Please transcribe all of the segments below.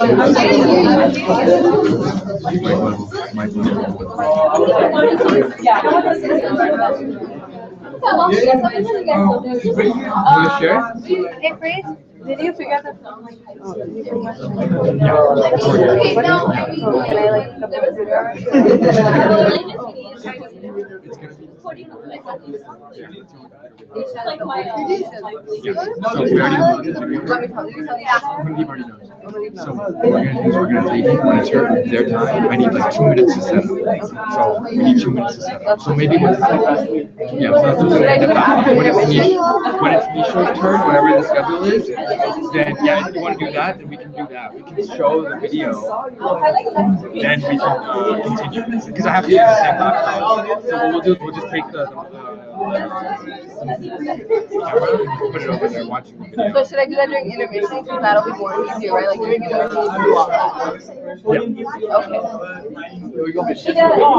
Want to share? Hey, Grace, did you figure out the film? Like, can I like pick up the Already knows. So what we're gonna do is we're gonna take when it's their time. I need like 2 minutes to set up. So we need 2 minutes to set up. So maybe when yeah, so that's what I'm saying. When it's Misha's turn, whatever the schedule is, then yeah, if you want to do that, then we can do that. We can show the video, then we can continue because I have to use the same laptop. So what we'll do is we'll just take the camera and just put it over there watching the video. So should I do that during intermission? Because that'll be more easier, right? Like during intermission, you do all that. Yeah. Okay.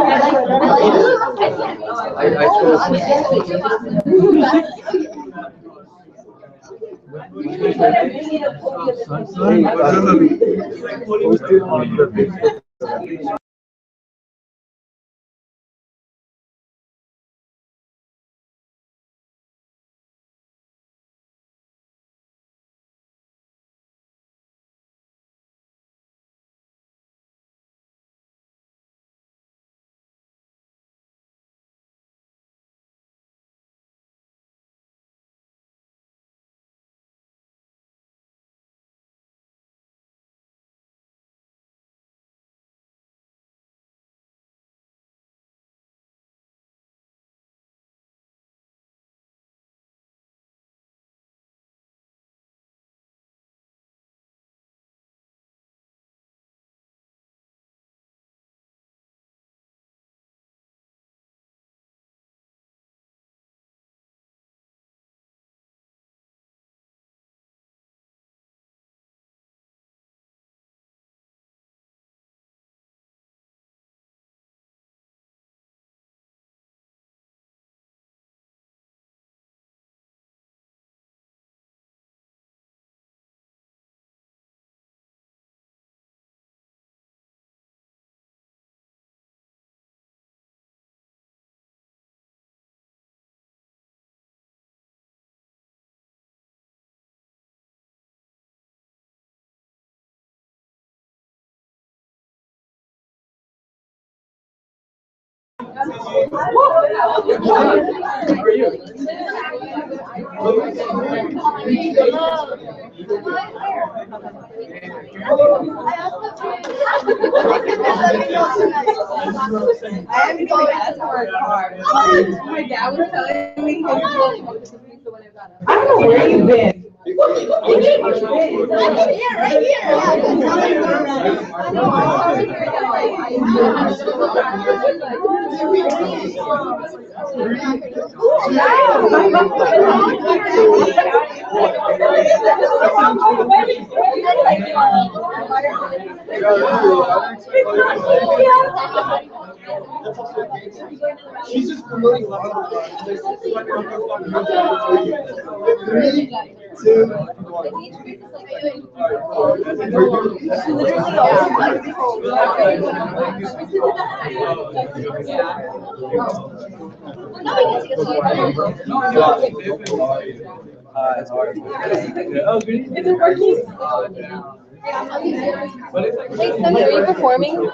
I am going to work hard. My dad was telling me. I don't know where you've been. Right She's just promoting a lot of 3, 2, Is it working? Hey, Sunny, are you performing? You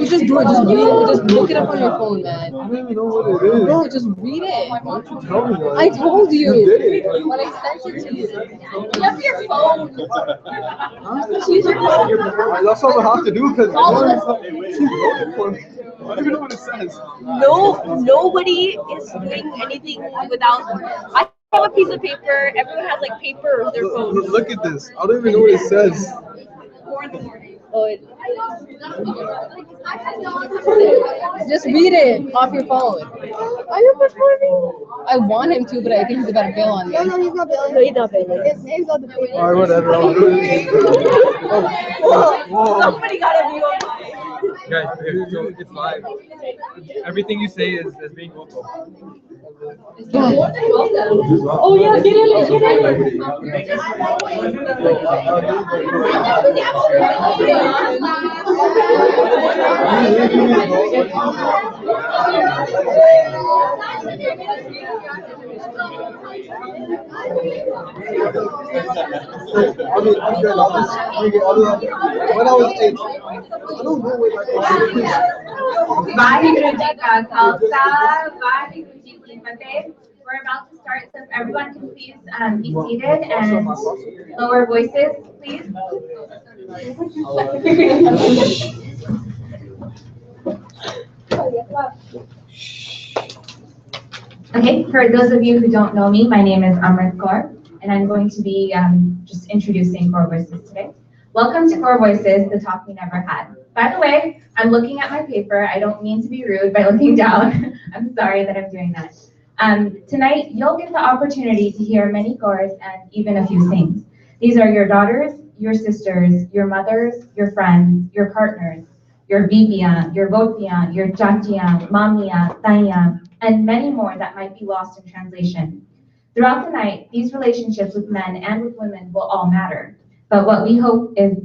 just do it. Just read it. Just look it up on your phone, man. I don't even know what it is. Bro, just read it. Why don't you tell me that? I told you. You did it. When I sent it to you. You have your phone. That's all I have to do because she wrote it for me. I don't even know what it says. No, nobody is doing anything without. I have a piece of paper. Everyone has like paper or their phone. Look at this. I don't even know what it says. Oh, it, Just read it off your phone. Are you performing? I want him to, but I think he's about to bail on me. no, he's not bailing. His name's on the paper. Alright, whatever. I'll do it. Whoa. Somebody got a view on mine. Guys, so it's live. Everything you say is being vocal. Oh yeah, get in, get in. I mean, I'm good. I'll just bring it. When I was 8, I don't know where Vaheguru Ji Ka Khalsa, Vaheguru Ji Ki Fateh. We're about to start, so if everyone can please be seated and lower voices, please. Okay, for those of you who don't know me, my name is Amrit Kaur, and I'm going to be just introducing Kaur Voices today. Welcome to Kaur Voices, the talk we never had. By the way, I'm looking at my paper. I don't mean to be rude by looking down. I'm sorry that I'm doing that. Tonight, you'll get the opportunity to hear many Kaurs and even a few sings. These are your daughters, your sisters, your mothers, your friends, your partners, your bibiyan, your votiyan, your chachiyan, mamiya, taiyan, and many more that might be lost in translation. Throughout the night, these relationships with men and with women will all matter. But what we hope is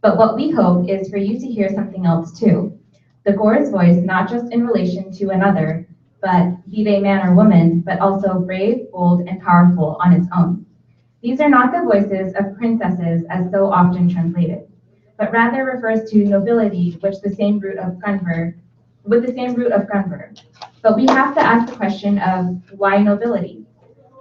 for you to hear something else too. The Kaur's voice, not just in relation to another, but be they man or woman, but also brave, bold, and powerful on its own. These are not the voices of princesses as so often translated, but rather refers to nobility, with the same root of Kanver. But we have to ask the question of why nobility?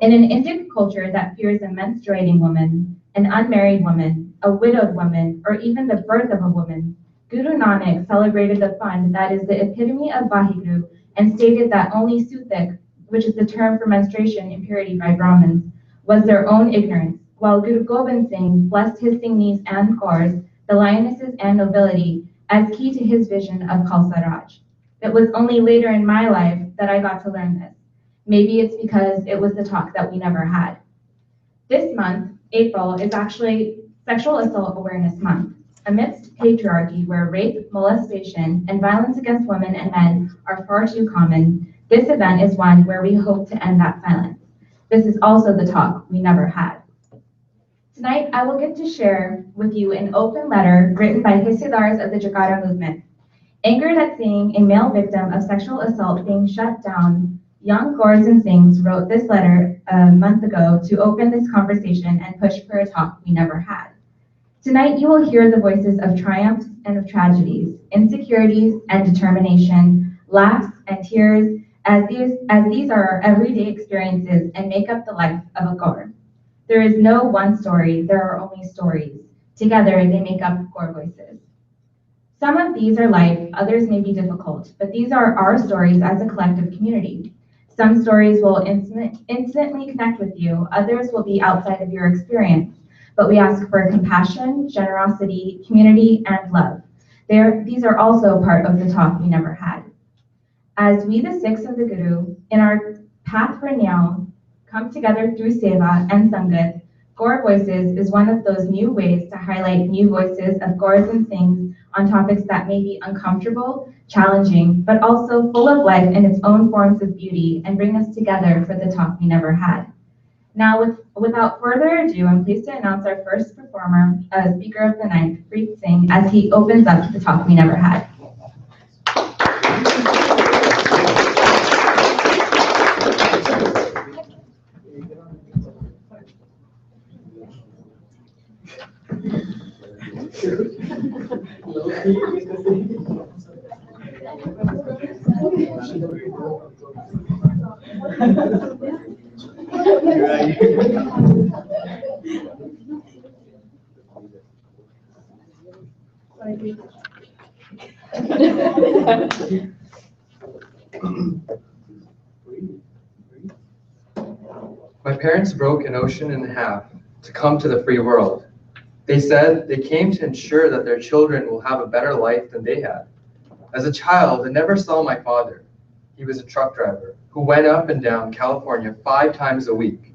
In an Indic culture that fears a menstruating woman, an unmarried woman, a widowed woman, or even the birth of a woman, Guru Nanak celebrated the fund that is the epitome of Vaheguru and stated that only Suthik, which is the term for menstruation impurity by Brahmins, was their own ignorance, while Guru Gobind Singh blessed his Singnis and Kaurs, the lionesses and nobility, as key to his vision of Khalsa Raj. It was only later in my life that I got to learn this. Maybe it's because it was the talk that we never had. This month, April, is actually Sexual Assault Awareness Month. Amidst patriarchy, where rape, molestation, and violence against women and men are far too common, this event is one where we hope to end that silence. This is also the talk we never had. Tonight, I will get to share with you an open letter written by Hissidars of the Jakarta movement. Angered at seeing a male victim of sexual assault being shut down, young Kaurs and Singhs wrote this letter a month ago to open this conversation and push for a talk we never had. Tonight, you will hear the voices of triumphs and of tragedies, insecurities and determination, laughs and tears, as these are our everyday experiences and make up the life of a Kaur. There is no one story, there are only stories. Together, they make up Kaur Voices. Some of these are light, others may be difficult, but these are our stories as a collective community. Some stories will instantly connect with you, others will be outside of your experience, but we ask for compassion, generosity, community, and love. These are also part of the talk we never had. As we, the Sikhs of the Guru, in our path for Nyao, come together through Seva and Sangat, Kaur Voices is one of those new ways to highlight new voices of Kaurs and Singhs on topics that may be uncomfortable, challenging, but also full of life in its own forms of beauty and bring us together for the talk we never had. Now, without further ado, I'm pleased to announce our first performer, speaker of the night, Preet Singh, as he opens up the talk we never had. My parents broke an ocean in half to come to the free world. They said they came to ensure that their children will have a better life than they had. As a child, I never saw my father. He was a truck driver who went up and down California 5 times a week.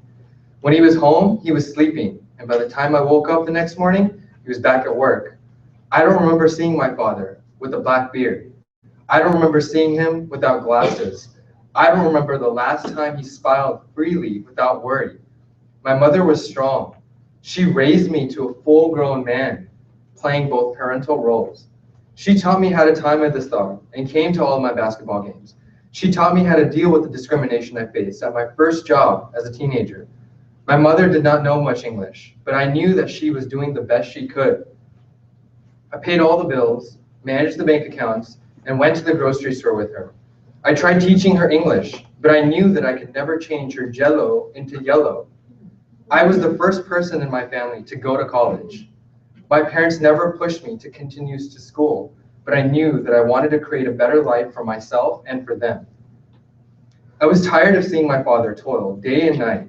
When he was home, he was sleeping, and by the time I woke up the next morning, he was back at work. I don't remember seeing my father with a black beard. I don't remember seeing him without glasses. I don't remember the last time he smiled freely without worry. My mother was strong. She raised me to a full-grown man, playing both parental roles. She taught me how to tie my star and came to all of my basketball games. She taught me how to deal with the discrimination I faced at my first job as a teenager. My mother did not know much English, but I knew that she was doing the best she could. I paid all the bills, managed the bank accounts, and went to the grocery store with her. I tried teaching her English, but I knew that I could never change her jello into yellow. I was the first person in my family to go to college. My parents never pushed me to continue to school, but I knew that I wanted to create a better life for myself and for them. I was tired of seeing my father toil day and night.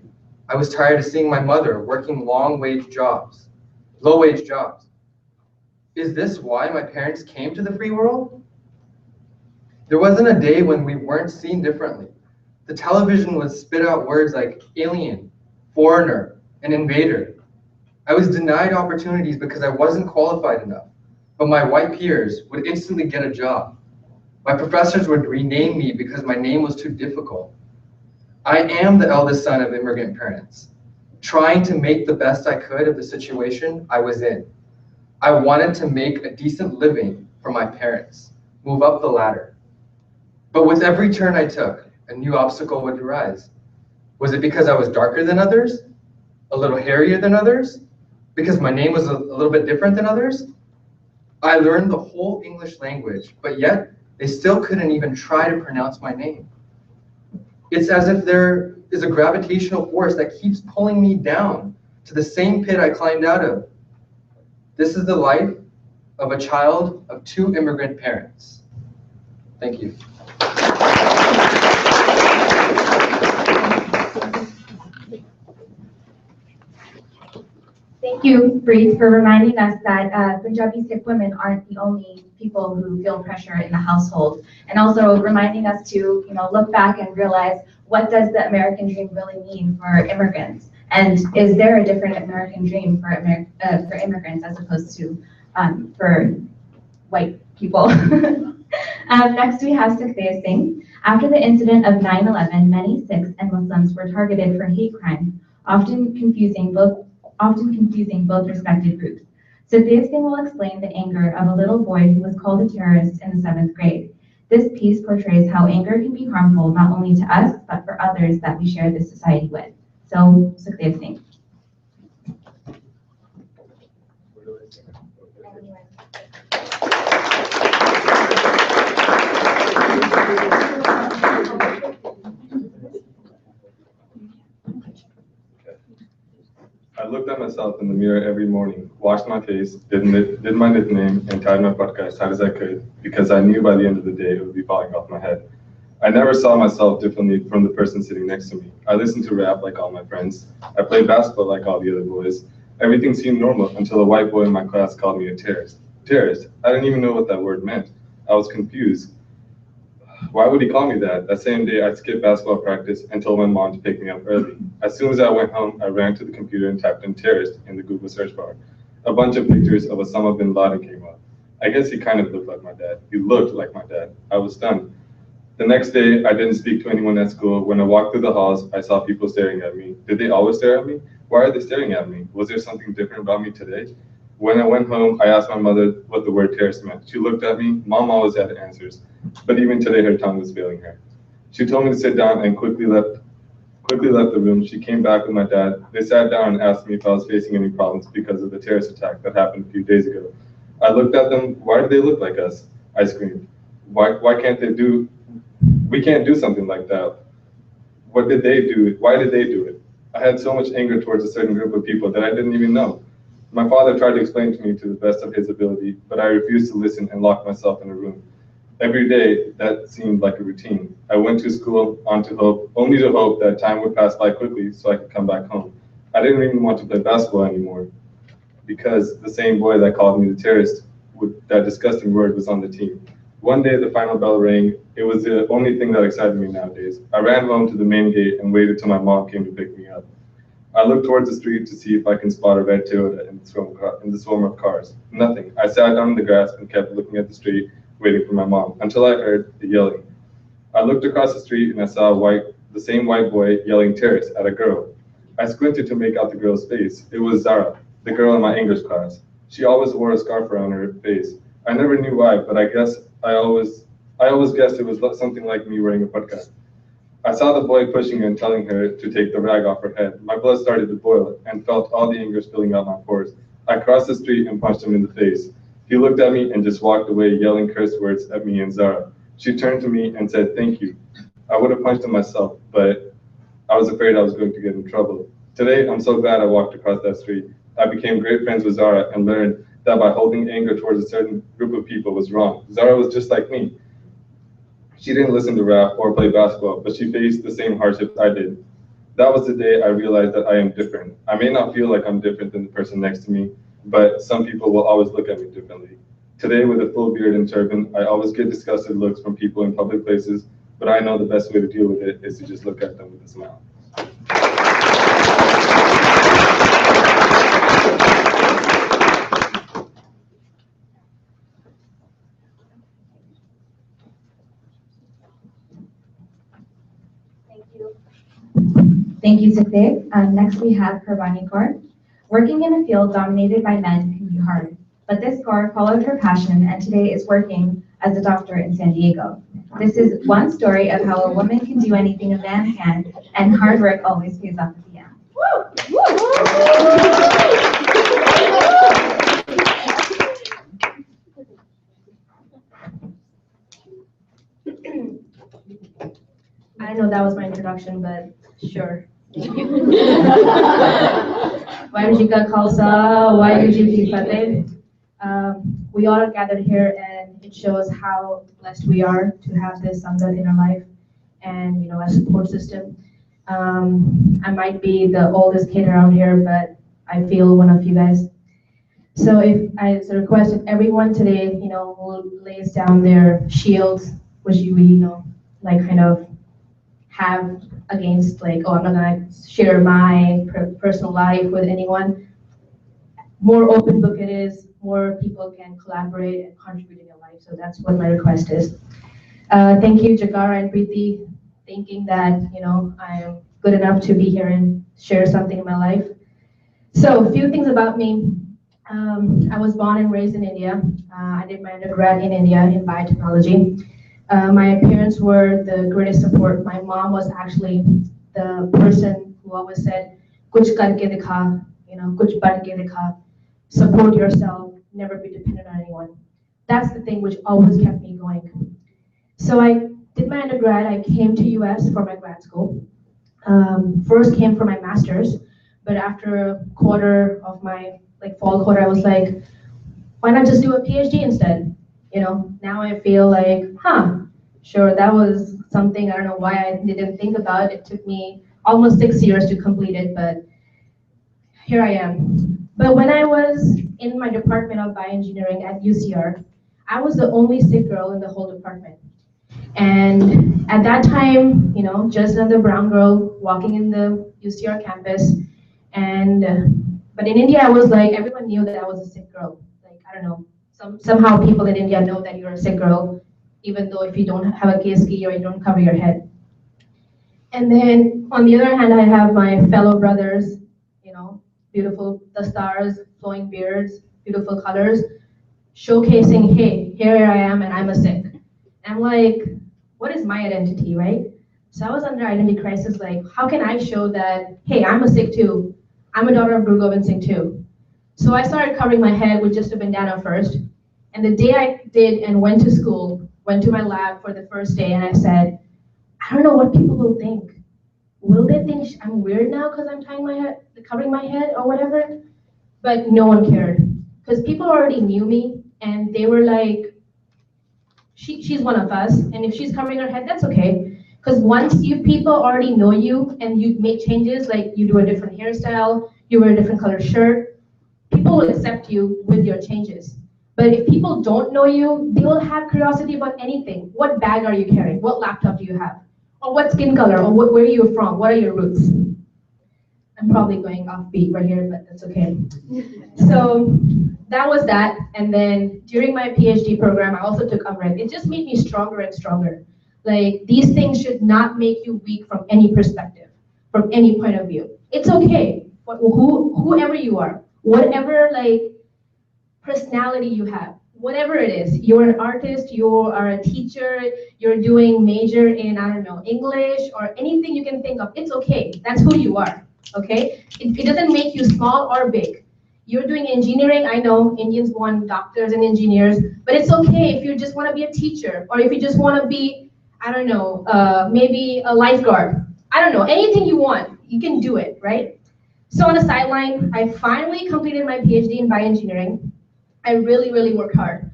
I was tired of seeing my mother working low-wage jobs. Is this why my parents came to the free world? There wasn't a day when we weren't seen differently. The television would spit out words like alien, foreigner, and invader. I was denied opportunities because I wasn't qualified enough, but my white peers would instantly get a job. My professors would rename me because my name was too difficult. I am the eldest son of immigrant parents, trying to make the best I could of the situation I was in. I wanted to make a decent living for my parents, move up the ladder. But with every turn I took, a new obstacle would arise. Was it because I was darker than others? A little hairier than others? Because my name was a little bit different than others? I learned the whole English language, but yet they still couldn't even try to pronounce my name. It's as if there is a gravitational force that keeps pulling me down to the same pit I climbed out of. This is the life of a child of two immigrant parents. Thank you. Thank you, Breeze, for reminding us that Punjabi Sikh women aren't the only people who feel pressure in the household, and also reminding us to, look back and realize, what does the American dream really mean for immigrants? And is there a different American dream for immigrants as opposed to for white people? Next, we have Sukhdev Singh. After the incident of 9/11, many Sikhs and Muslims were targeted for hate crime, often confusing both respected groups. Sukhdev Singh will explain the anger of a little boy who was called a terrorist in the 7th grade. This piece portrays how anger can be harmful not only to us, but for others that we share this society with. So, Sukhdev Singh. I looked at myself in the mirror every morning, washed my face, did my nickname, and tied my patka as tight as I could, because I knew by the end of the day it would be falling off my head. I never saw myself differently from the person sitting next to me. I listened to rap like all my friends. I played basketball like all the other boys. Everything seemed normal until a white boy in my class called me a terrorist. Terrorist? I didn't even know what that word meant. I was confused. Why would he call me that? That same day, I skipped basketball practice and told my mom to pick me up early. As soon as I went home, I ran to the computer and typed in terrorist in the Google search bar. A bunch of pictures of Osama bin Laden came up. I guess he kind of looked like my dad. He looked like my dad. I was stunned. The next day, I didn't speak to anyone at school. When I walked through the halls, I saw people staring at me. Did they always stare at me? Why are they staring at me? Was there something different about me today? When I went home, I asked my mother what the word terrorist meant. She looked at me. Mom always had answers, but even today her tongue was failing her. She told me to sit down and quickly left the room. She came back with my dad. They sat down and asked me if I was facing any problems because of the terrorist attack that happened a few days ago. I looked at them. Why do they look like us? I screamed. Why can't they do? We can't do something like that. What did they do? Why did they do it? I had so much anger towards a certain group of people that I didn't even know. My father tried to explain to me to the best of his ability, but I refused to listen and locked myself in a room. Every day, that seemed like a routine. I went to school only to hope that time would pass by quickly so I could come back home. I didn't even want to play basketball anymore because the same boy that called me the terrorist with that disgusting word was on the team. One day, the final bell rang. It was the only thing that excited me nowadays. I ran home to the main gate and waited till my mom came to pick me up. I looked towards the street to see if I can spot a red Toyota in the swarm of cars. Nothing. I sat down in the grass and kept looking at the street, waiting for my mom, until I heard the yelling. I looked across the street and I saw the same white boy yelling terrorist at a girl. I squinted to make out the girl's face. It was Zara, the girl in my English class. She always wore a scarf around her face. I never knew why, but I always guessed it was something like me wearing a podcast. I saw the boy pushing her and telling her to take the rag off her head. My blood started to boil and felt all the anger spilling out my pores. I crossed the street and punched him in the face. He looked at me and just walked away, yelling curse words at me and Zara. She turned to me and said, "Thank you." I would have punched him myself, but I was afraid I was going to get in trouble. Today, I'm so glad I walked across that street. I became great friends with Zara and learned that by holding anger towards a certain group of people was wrong. Zara was just like me. She didn't listen to rap or play basketball, but she faced the same hardships I did. That was the day I realized that I am different. I may not feel like I'm different than the person next to me, but some people will always look at me differently. Today, with a full beard and turban, I always get disgusted looks from people in public places, but I know the best way to deal with it is to just look at them with a smile. Thank you, Sukhdev. Next, we have Purvani Kaur. Working in a field dominated by men can be hard, but this Kaur followed her passion and today is working as a doctor in San Diego. This is one story of how a woman can do anything a man can, and hard work always pays off at the end. I don't know if that was my introduction, but sure. Wajika Khalsa, Wajiji Fateh. We all are gathered here, and it shows how blessed we are to have this Sangat in our life, and a support system. I might be the oldest kid around here, but I feel one of you guys. So if I request if everyone today, who lays down their shields, which we, kind of have against oh, I'm not gonna share my personal life with anyone. More open book it is, more people can collaborate and contribute in your life. So that's what my request is. Thank you, Jakara and Preeti, thinking that I'm good enough to be here and share something in my life. So a few things about me. I was born and raised in India. I did my undergrad in India in biotechnology. My parents were the greatest support. My mom was actually the person who always said, "Kuch karke dikha," "Kuch ban ke dikha." Support yourself, never be dependent on anyone. That's the thing which always kept me going. So I did my undergrad. I came to US for my grad school. First came for my master's, but after a quarter of my fall quarter, I was like, why not just do a PhD instead? Now I feel like, sure, that was something, I don't know why I didn't think about. It took me almost 6 years to complete it, but here I am. But when I was in my department of bioengineering at UCR, I was the only sick girl in the whole department. And at that time, just another brown girl walking in the UCR campus. But in India, I was like, everyone knew that I was a sick girl. I don't know, somehow people in India know that you're a sick girl, even though if you don't have a keski or you don't cover your head. And then on the other hand, I have my fellow brothers, beautiful, the stars, flowing beards, beautiful colors, showcasing, hey, here I am and I'm a Sikh. And I'm like, what is my identity, right? So I was under identity crisis, how can I show that, hey, I'm a Sikh too. I'm a daughter of Guru Gobind Singh too. So I started covering my head with just a bandana first. And the day I did and went to school, went to my lab for the first day, and I said, I don't know what people will think. Will they think I'm weird now because I'm tying my head, covering my head or whatever? But no one cared because people already knew me and they were like, she's one of us, and if she's covering her head, that's okay. Because once people already know you and you make changes, like you do a different hairstyle, you wear a different color shirt, people will accept you with your changes. But if people don't know you, they will have curiosity about anything. What bag are you carrying? What laptop do you have? Or what skin color? Or where are you from? What are your roots? I'm probably going off beat right here, but that's okay. So that was that. And then during my PhD program, I also took Amrit. It just made me stronger and stronger. Like, these things should not make you weak from any perspective, from any point of view. It's okay, whoever you are, whatever like personality you have, whatever it is. You're an artist, you are a teacher, you're doing major in, I don't know, English or anything you can think of. It's okay. That's who you are. Okay? It doesn't make you small or big. You're doing engineering. I know Indians want doctors and engineers, but it's okay if you just want to be a teacher or if you just want to be, I don't know, maybe a lifeguard. I don't know, anything you want, you can do it, right? So on the sideline, I finally completed my PhD in bioengineering. I really, really work hard.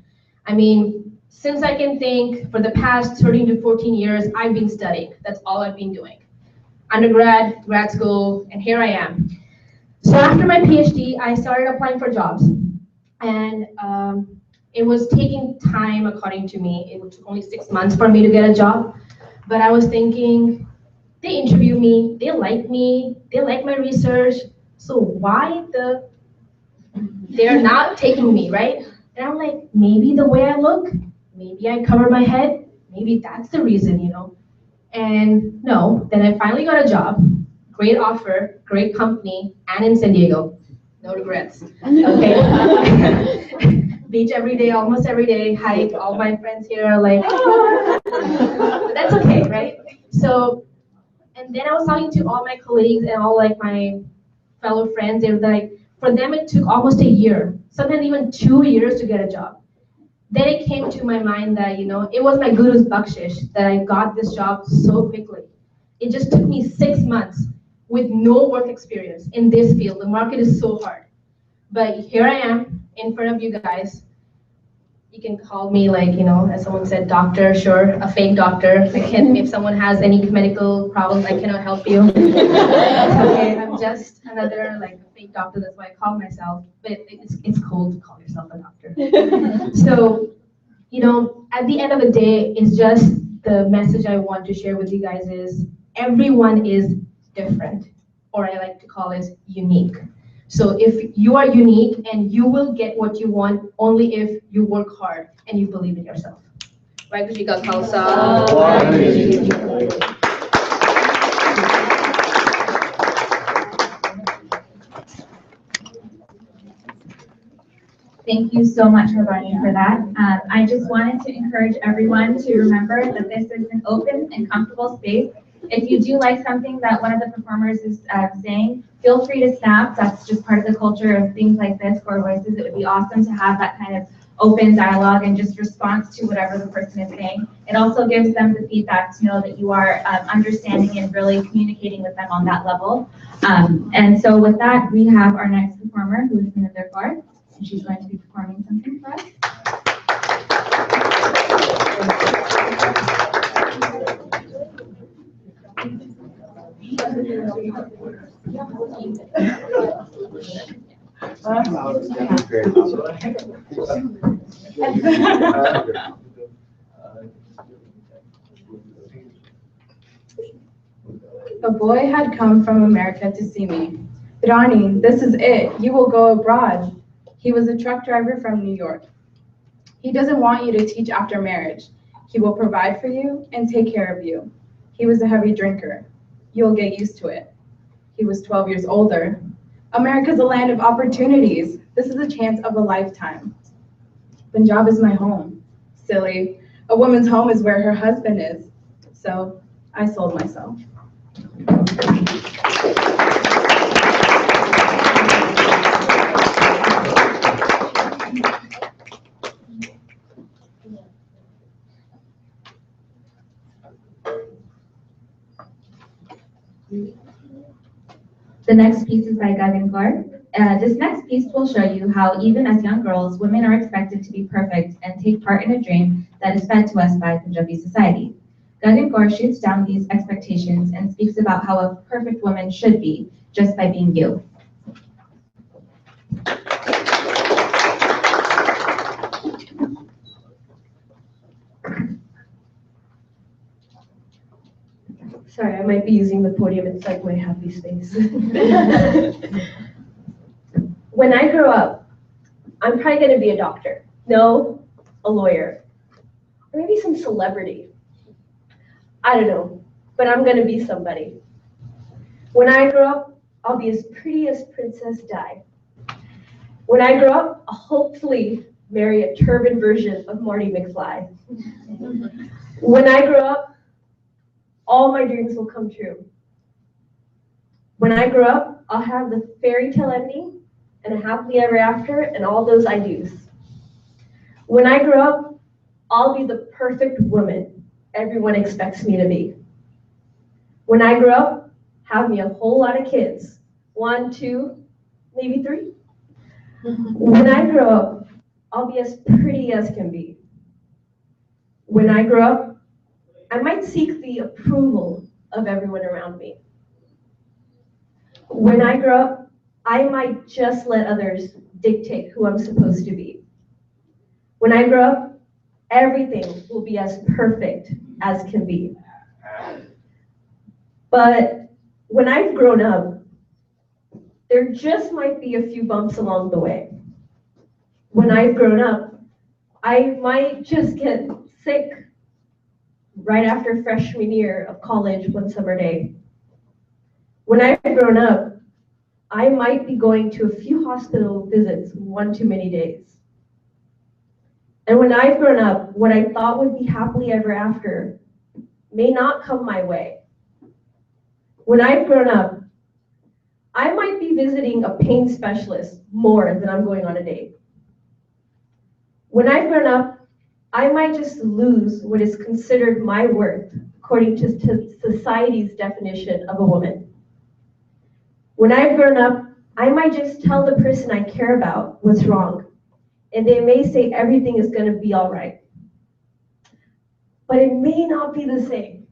I mean, since I can think, for the past 13 to 14 years, I've been studying. That's all I've been doing. Undergrad, grad school, and here I am. So after my PhD, I started applying for jobs. And it was taking time, according to me. It took only 6 months for me to get a job. But I was thinking, they interview me, they like my research, so why they're not taking me, right? And I'm like, maybe the way I look, maybe I cover my head, maybe that's the reason, you know? And no, then I finally got a job, great offer, great company, and in San Diego. No regrets, okay? Beach every day, almost every day, hike, all my friends here are like, but that's okay, right? So, and then I was talking to all my colleagues and all like my fellow friends, they were like, for them it took almost a year, sometimes even 2 years to get a job. Then it came to my mind that, you know, it was my guru's bakshish that I got this job so quickly. It just took me 6 months with no work experience in this field. The market is so hard. But here I am in front of you guys. You can call me, like, you know, as someone said, doctor, sure, a fake doctor. If someone has any medical problems, I cannot help you. Okay, I'm just another, like, fake doctor, that's why I call myself. But it's cool to call yourself a doctor. So, you know, at the end of the day, it's just the message I want to share with you guys is everyone is different, or I like to call it unique. So if you are unique, and you will get what you want only if you work hard and you believe in yourself. Right, Kushika Khalsa. Thank you so much, Ravani, for that. I just wanted to encourage everyone to remember that this is an open and comfortable space. If you do like something that one of the performers is saying, feel free to snap. That's just part of the culture of things like this, Kaur Voices. It would be awesome to have that kind of open dialogue and just response to whatever the person is saying. It also gives them the feedback to know that you are understanding and really communicating with them on that level. And so with that, we have our next performer, who is Suninder Kaur, and she's going to be performing something for us. A boy had come from America to see me. Rani, this is it. You will go abroad. He was a truck driver from New York. He doesn't want you to teach after marriage. He will provide for you and take care of you. He was a heavy drinker. You'll get used to it. He was 12 years older. America's a land of opportunities. This is a chance of a lifetime. Punjab is my home. Silly. A woman's home is where her husband is. So I sold myself. The next piece is by Gagan Kaur. This next piece will show you how even as young girls, women are expected to be perfect and take part in a dream that is fed to us by Punjabi society. Gagan Kaur shoots down these expectations and speaks about how a perfect woman should be just by being you. Sorry, I might be using the podium. It's like my happy space. When I grow up, I'm probably going to be a doctor. No, a lawyer. Or maybe some celebrity. I don't know, but I'm gonna be somebody. When I grow up, I'll be as pretty as Princess Di. When I grow up, I'll hopefully marry a turban version of Marty McFly. When I grow up, all my dreams will come true. When I grow up, I'll have the fairy tale ending and a happily ever after and all those I do's. When I grow up, I'll be the perfect woman everyone expects me to be. When I grow up, have me a whole lot of kids. 1, 2, maybe 3. When I grow up, I'll be as pretty as can be. When I grow up, I might seek the approval of everyone around me. When I grow up, I might just let others dictate who I'm supposed to be. When I grow up, everything will be as perfect as can be. But when I've grown up, there just might be a few bumps along the way. When I've grown up, I might just get sick right after freshman year of college one summer day. When I've grown up, I might be going to a few hospital visits one too many days. And when I've grown up, what I thought would be happily ever after may not come my way. When I've grown up, I might be visiting a pain specialist more than I'm going on a date. When I've grown up, I might just lose what is considered my worth according to society's definition of a woman. When I've grown up, I might just tell the person I care about what's wrong, and they may say everything is going to be all right. But it may not be the same.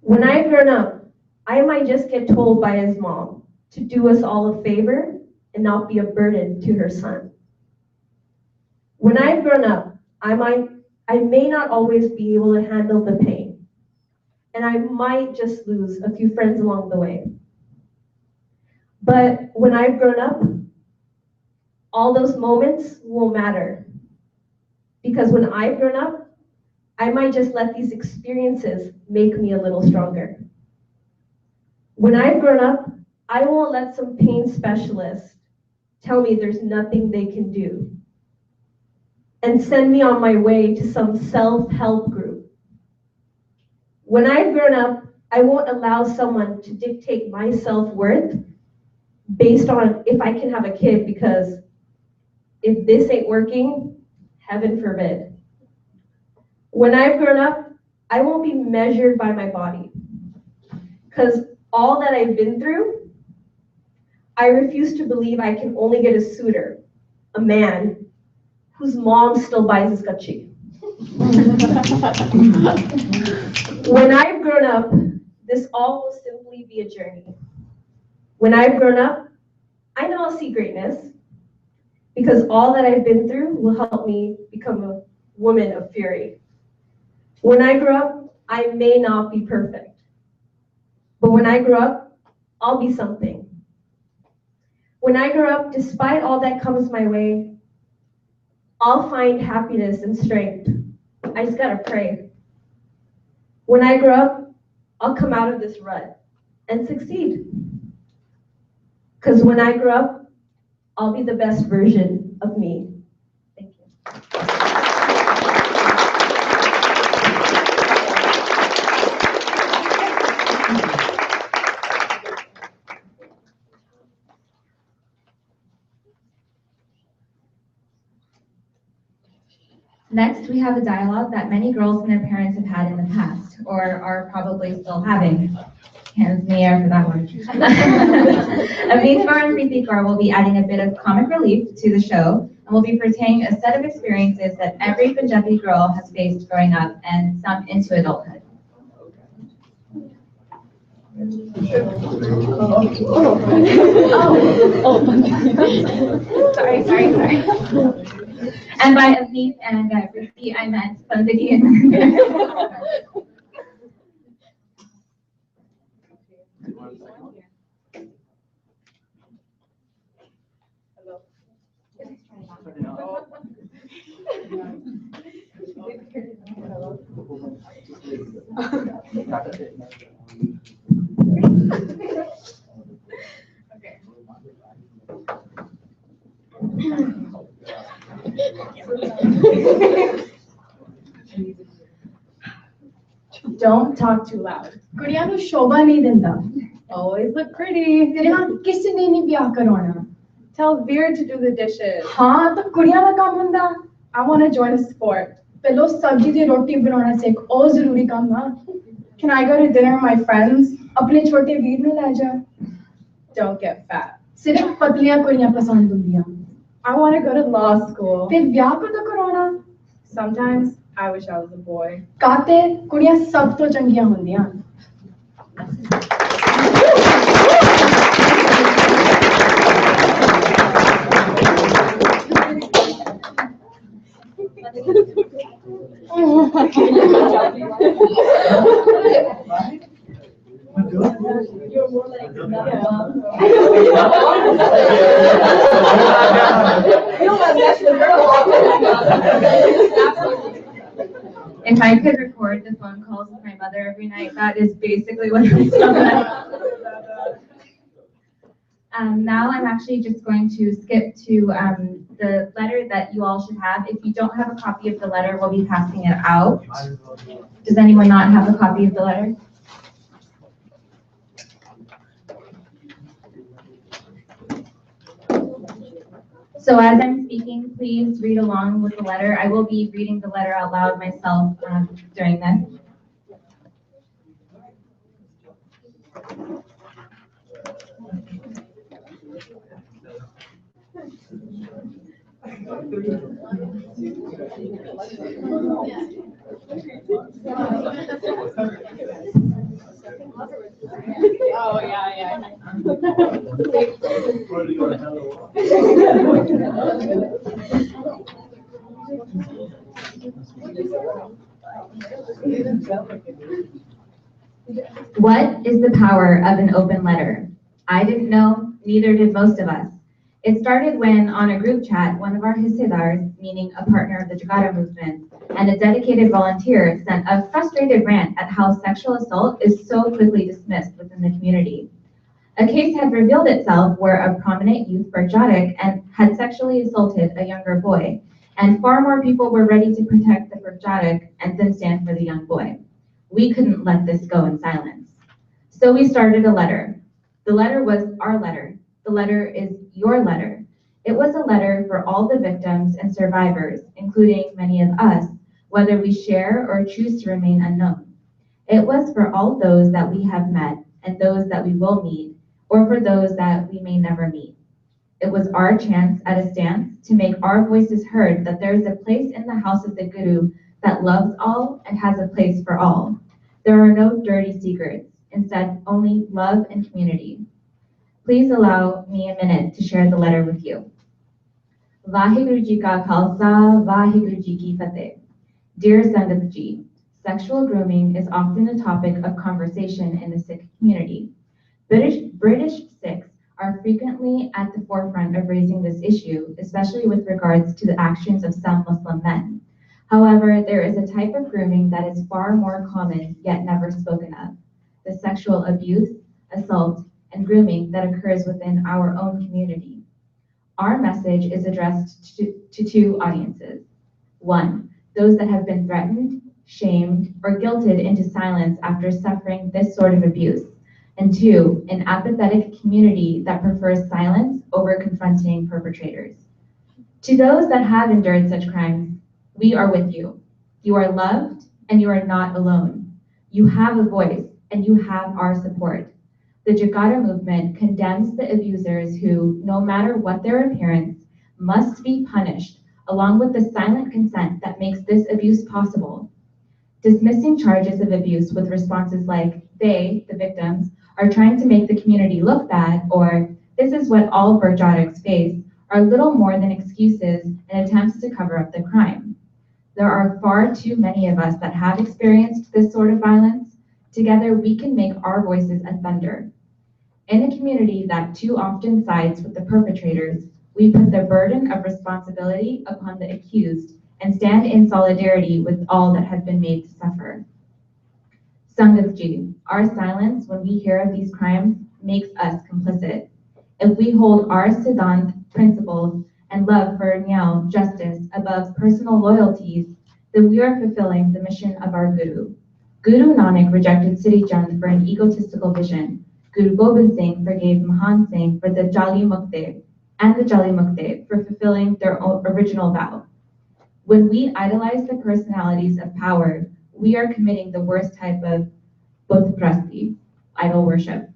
When I've grown up, I might just get told by his mom to do us all a favor and not be a burden to her son. When I've grown up, I may not always be able to handle the pain, and I might just lose a few friends along the way. But when I've grown up, all those moments will matter. Because when I've grown up, I might just let these experiences make me a little stronger. When I've grown up, I won't let some pain specialist tell me there's nothing they can do and send me on my way to some self-help group. When I've grown up, I won't allow someone to dictate my self-worth based on if I can have a kid, because if this ain't working, heaven forbid. When I've grown up, I won't be measured by my body, because all that I've been through, I refuse to believe I can only get a suitor, a man, whose mom still buys his gachi. When I've grown up, this all will simply be a journey. When I've grown up, I know I'll see greatness, because all that I've been through will help me become a woman of fury. When I grow up, I may not be perfect, but when I grow up, I'll be something. When I grow up, despite all that comes my way, I'll find happiness and strength. I just gotta pray. When I grow up, I'll come out of this rut and succeed. Because when I grow up, I'll be the best version of me. Thank you. Next, we have a dialogue that many girls and their parents have had in the past, or are probably still having. Hands in the air for that one. Aviv Bar and Preeti Kaur will be adding a bit of comic relief to the show, and will be portraying a set of experiences that every Punjabi girl has faced growing up and some into adulthood. Sorry. And by Aviv and Preeti, I meant Sandhya and Okay. Don't talk too loud. ਕੁੜੀਆਂ ਨੂੰ ਸ਼ੋਭਾ ਨਹੀਂ ਦਿੰਦਾ. Always look pretty. ਤੇਰੇ ਨਾਲ ਕਿਸੇ ਨੇ ਨਹੀਂ ਵਿਆਹ ਕਰਾਉਣਾ. Tell Veer to do the dishes. ਹਾਂ ਤਾਂ ਕੁੜੀਆਂ ਦਾ ਕੰਮ ਹੁੰਦਾ. I want to join a sport. ਪਹਿਲੋਂ ਸਬਜ਼ੀ ਦੀ ਰੋਟੀ ਬਣਾਉਣਾ ਸਿੱਖ, ਉਹ ਜ਼ਰੂਰੀ ਕੰਮ ਆ. Can I go to dinner with my friends? ਆਪਣੇ ਛੋਟੇ ਵੀਰ ਨੂੰ ਲੈ ਜਾ. Don't get fat. ਸਿਰਫ ਪਤਲੀਆਂ ਕੁੜੀਆਂ ਪਸੰਦ ਹੁੰਦੀਆਂ. I want to go to law school. ਫਿਰ ਵਿਆਹ ਕਦੋਂ ਕਰਾਉਣਾ? Sometimes I wish I was a boy. ਕਾਤੇ ਕੁੜੀਆਂ ਸਭ ਤੋਂ ਚੰਗੀਆਂ ਹੁੰਦੀਆਂ. You're more like If I could record the phone calls with my mother every night, that is basically what it sounds like. Now I'm actually just going to skip to the letter that you all should have. If you don't have a copy of the letter, we'll be passing it out. Does anyone not have a copy of the letter? So as I'm speaking, please read along with the letter. I will be reading the letter out loud myself during this. Oh, yeah. What is the power of an open letter? I didn't know, neither did most of us. It started when, on a group chat, one of our hissedars, meaning a partner of the Jakarta movement, and a dedicated volunteer sent a frustrated rant at how sexual assault is so quickly dismissed within the community. A case had revealed itself where a prominent youth Berjadik and had sexually assaulted a younger boy, and far more people were ready to protect the Berjadik and then stand for the young boy. We couldn't let this go in silence. So we started a letter. The letter was our letter. The letter is your letter. It was a letter for all the victims and survivors, including many of us, whether we share or choose to remain unknown. It was for all those that we have met and those that we will meet, or for those that we may never meet. It was our chance at a stance to make our voices heard that there is a place in the house of the Guru that loves all and has a place for all. There are no dirty secrets, instead only love and community. Please allow me a minute to share the letter with you. Vaheguru Ji Ka Khalsa, Vaheguru Ji Ki Fateh. Dear Sangat Ji, sexual grooming is often a topic of conversation in the Sikh community. British Sikhs are frequently at the forefront of raising this issue, especially with regards to the actions of some Muslim men. However, there is a type of grooming that is far more common yet never spoken of: the sexual abuse, assault, and grooming that occurs within our own community. Our message is addressed to two audiences. One, those that have been threatened, shamed, or guilted into silence after suffering this sort of abuse. And two, an apathetic community that prefers silence over confronting perpetrators. To those that have endured such crimes, we are with you. You are loved and you are not alone. You have a voice and you have our support. The Jakarta movement condemns the abusers who, no matter what their appearance, must be punished, along with the silent consent that makes this abuse possible. Dismissing charges of abuse with responses like, they, the victims, are trying to make the community look bad, or this is what all Berjadiks face, are little more than excuses and attempts to cover up the crime. There are far too many of us that have experienced this sort of violence. Together, we can make our voices a thunder. In a community that too often sides with the perpetrators, we put the burden of responsibility upon the accused and stand in solidarity with all that have been made to suffer. Sangatji, our silence when we hear of these crimes makes us complicit. If we hold our Siddhant principles and love for Nyao justice above personal loyalties, then we are fulfilling the mission of our Guru. Guru Nanak rejected Sri Chand for an egotistical vision. Guru Gobind Singh forgave Mahan Singh for the Jali Mukte and the Jali Mukte for fulfilling their original vow. When we idolize the personalities of power, we are committing the worst type of Buddhprasti, idol worship.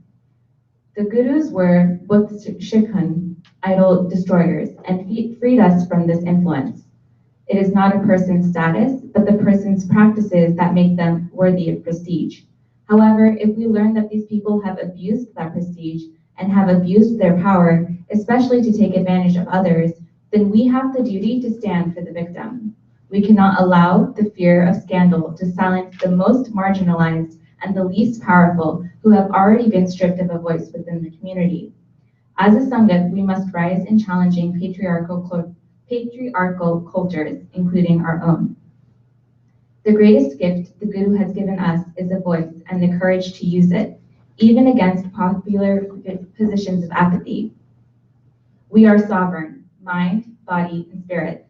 The Gurus were Buddh Shikhan, idol destroyers, and freed us from this influence. It is not a person's status, but the person's practices that make them worthy of prestige. However, if we learn that these people have abused that prestige and have abused their power, especially to take advantage of others, then we have the duty to stand for the victim. We cannot allow the fear of scandal to silence the most marginalized and the least powerful who have already been stripped of a voice within the community. As a Sangat, we must rise in challenging patriarchal cultures, including our own. The greatest gift the Guru has given us is a voice and the courage to use it, even against popular positions of apathy. We are sovereign, mind, body, and spirit.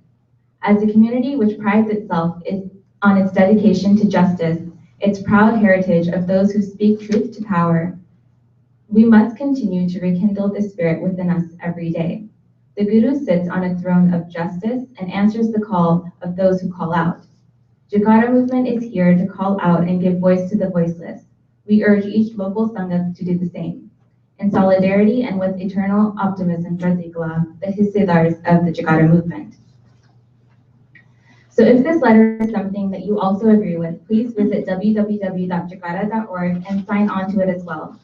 As a community which prides itself on its dedication to justice, its proud heritage of those who speak truth to power, we must continue to rekindle this spirit within us every day. The Guru sits on a throne of justice and answers the call of those who call out. Jakarta movement is here to call out and give voice to the voiceless. We urge each local Sangha to do the same. In solidarity and with eternal optimism, Pratikla, the Hissedars of the Jakarta movement. So if this letter is something that you also agree with, please visit www.jakarta.org and sign on to it as well.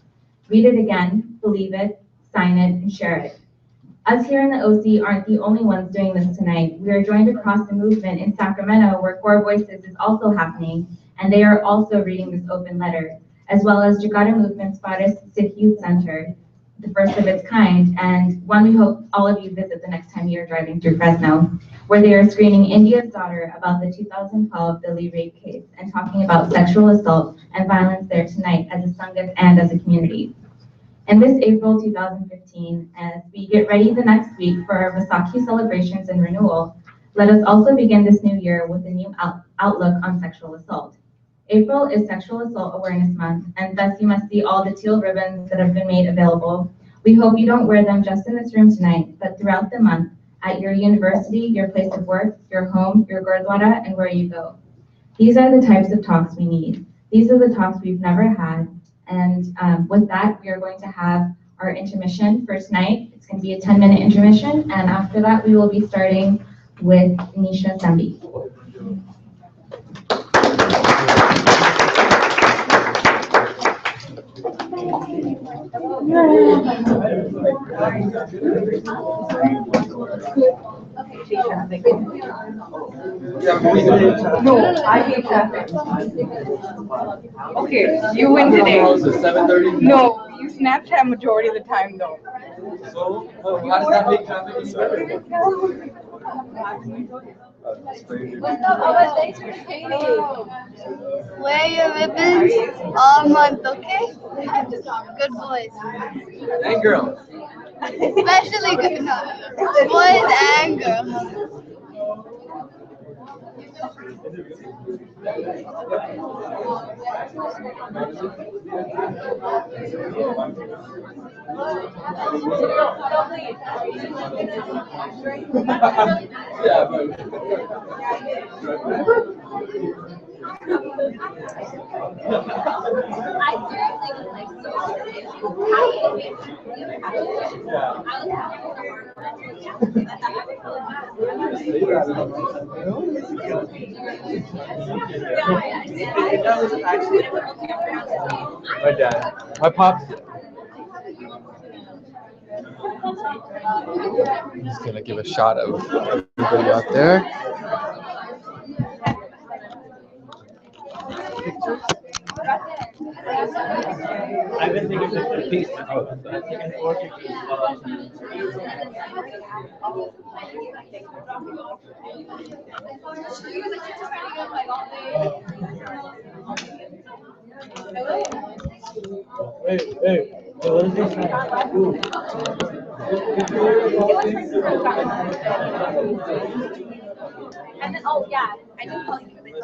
Read it again, believe it, sign it, and share it. Us here in the OC aren't the only ones doing this tonight. We are joined across the movement in Sacramento, where Kaur Voices is also happening, and they are also reading this open letter, as well as Jakarta Movement's Paris Sikh Youth Center, the first of its kind, and one we hope all of you visit the next time you're driving through Fresno, where they are screening India's Daughter about the 2012 Delhi rape case and talking about sexual assault and violence there tonight as a Sangat and as a community. In this April 2015, as we get ready the next week for our Vaisakhi celebrations and renewal, let us also begin this new year with a new outlook on sexual assault. April is Sexual Assault Awareness Month, and thus you must see all the teal ribbons that have been made available. We hope you don't wear them just in this room tonight, but throughout the month, at your university, your place of work, your home, your gurdwara, and where you go. These are the types of talks we need. These are the talks we've never had. And with that, we are going to have our intermission for tonight. It's going to be a 10-minute intermission. And after that, we will be starting with Nisha Sambi. No, I hate traffic. Okay, you win today. Is it 7:30? No, you Snapchat majority of the time though. So, how does that make traffic any better? Wear your ribbons all month, okay? Good boys. And girls. Especially good boys and girls. Yeah, but... My dad, my pops. I'm just gonna give a shot of everybody out there. I've been thinking of the piece. What is this? And then, oh yeah, I didn't tell you this.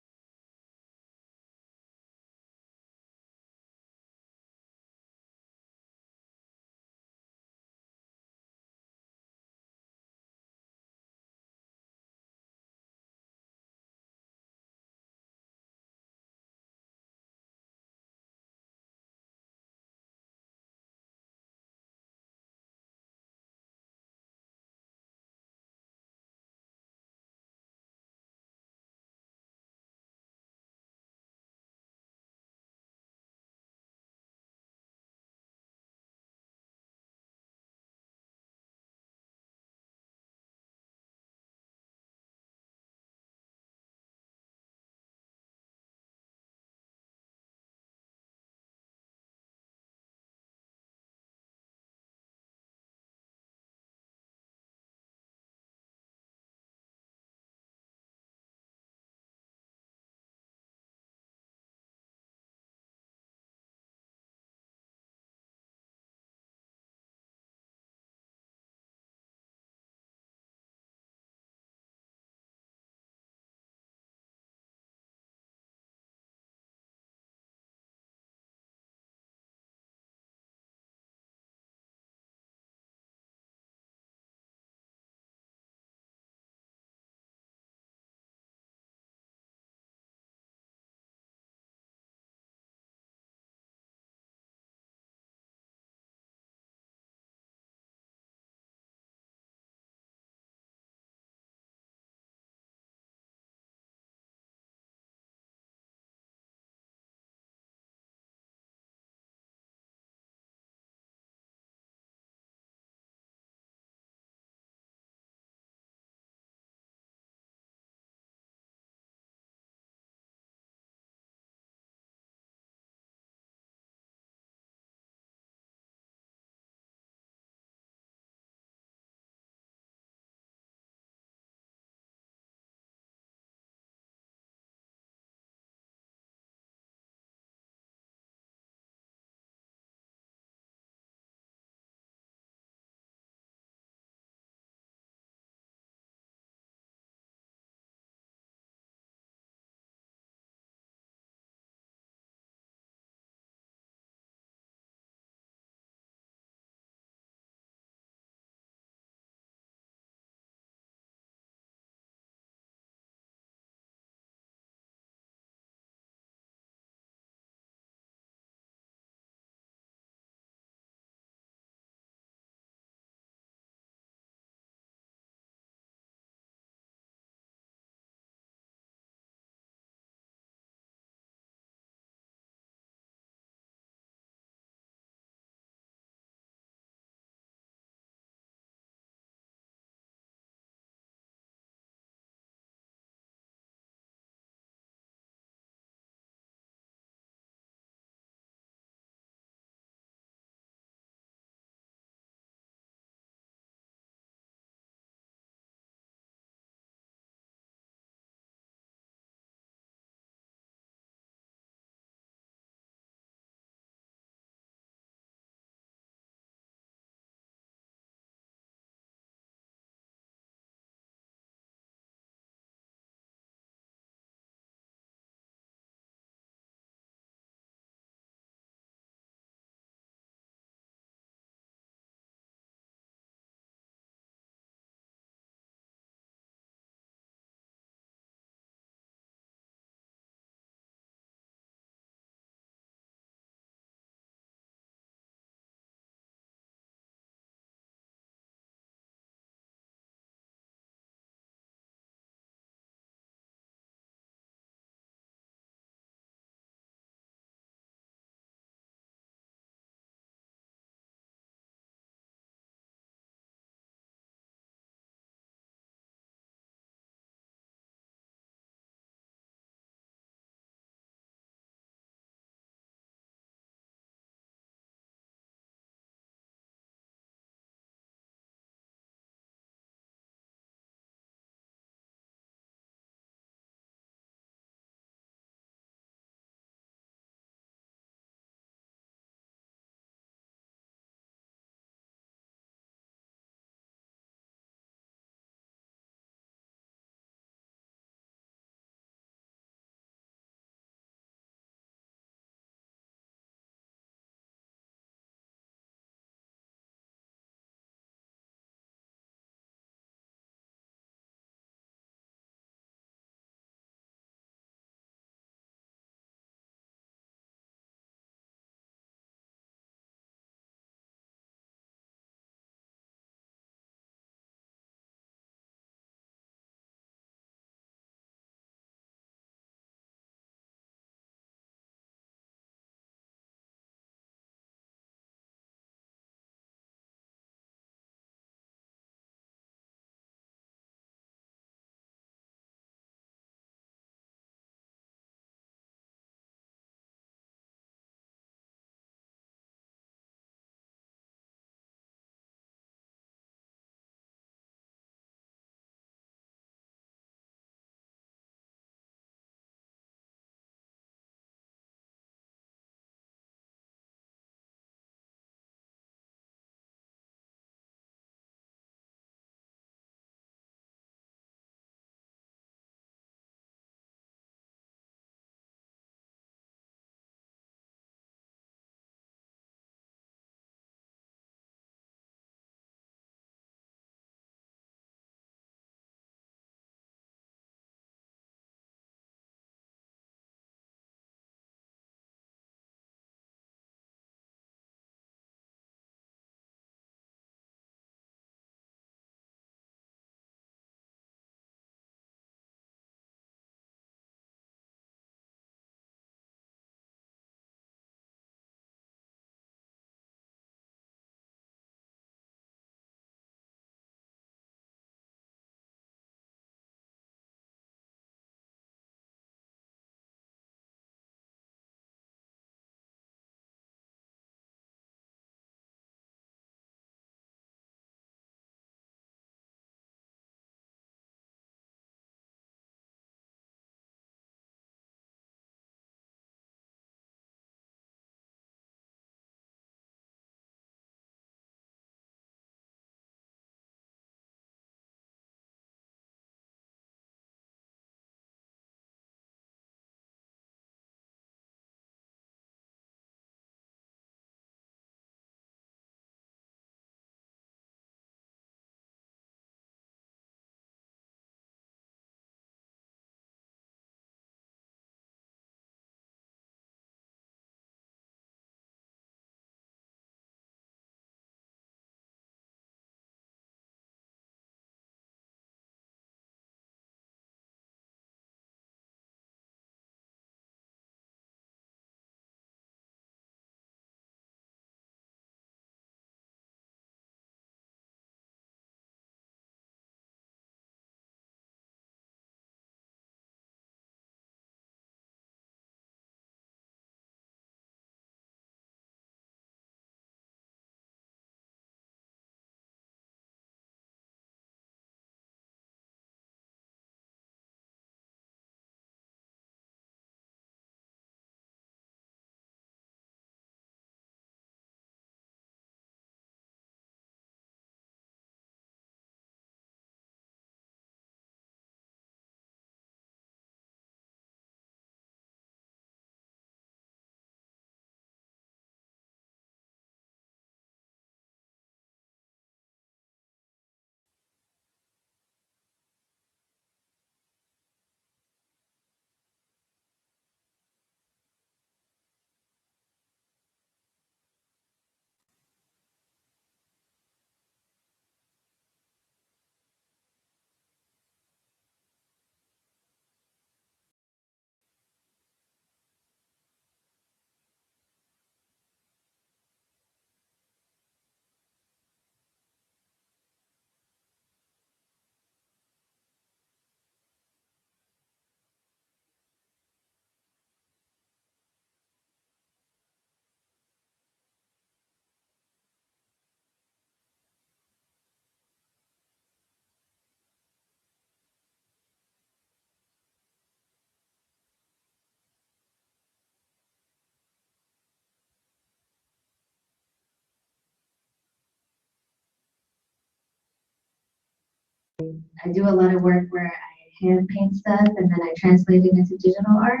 I do a lot of work where I hand paint stuff and then I translate it into digital art.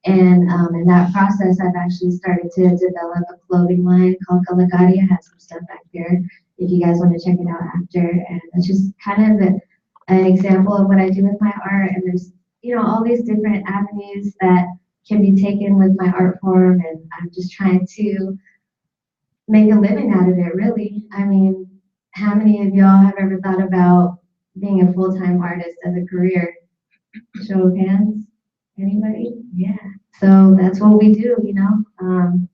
And in that process, I've actually started to develop a clothing line called Kalakari. I have some stuff back there if you guys want to check it out after. And it's just kind of an example of what I do with my art. And there's, you know, all these different avenues that can be taken with my art form. And I'm just trying to make a living out of it, really. I mean, how many of y'all have ever thought about being a full-time artist as a career? Show of hands. Anybody? Yeah. So that's what we do, you know.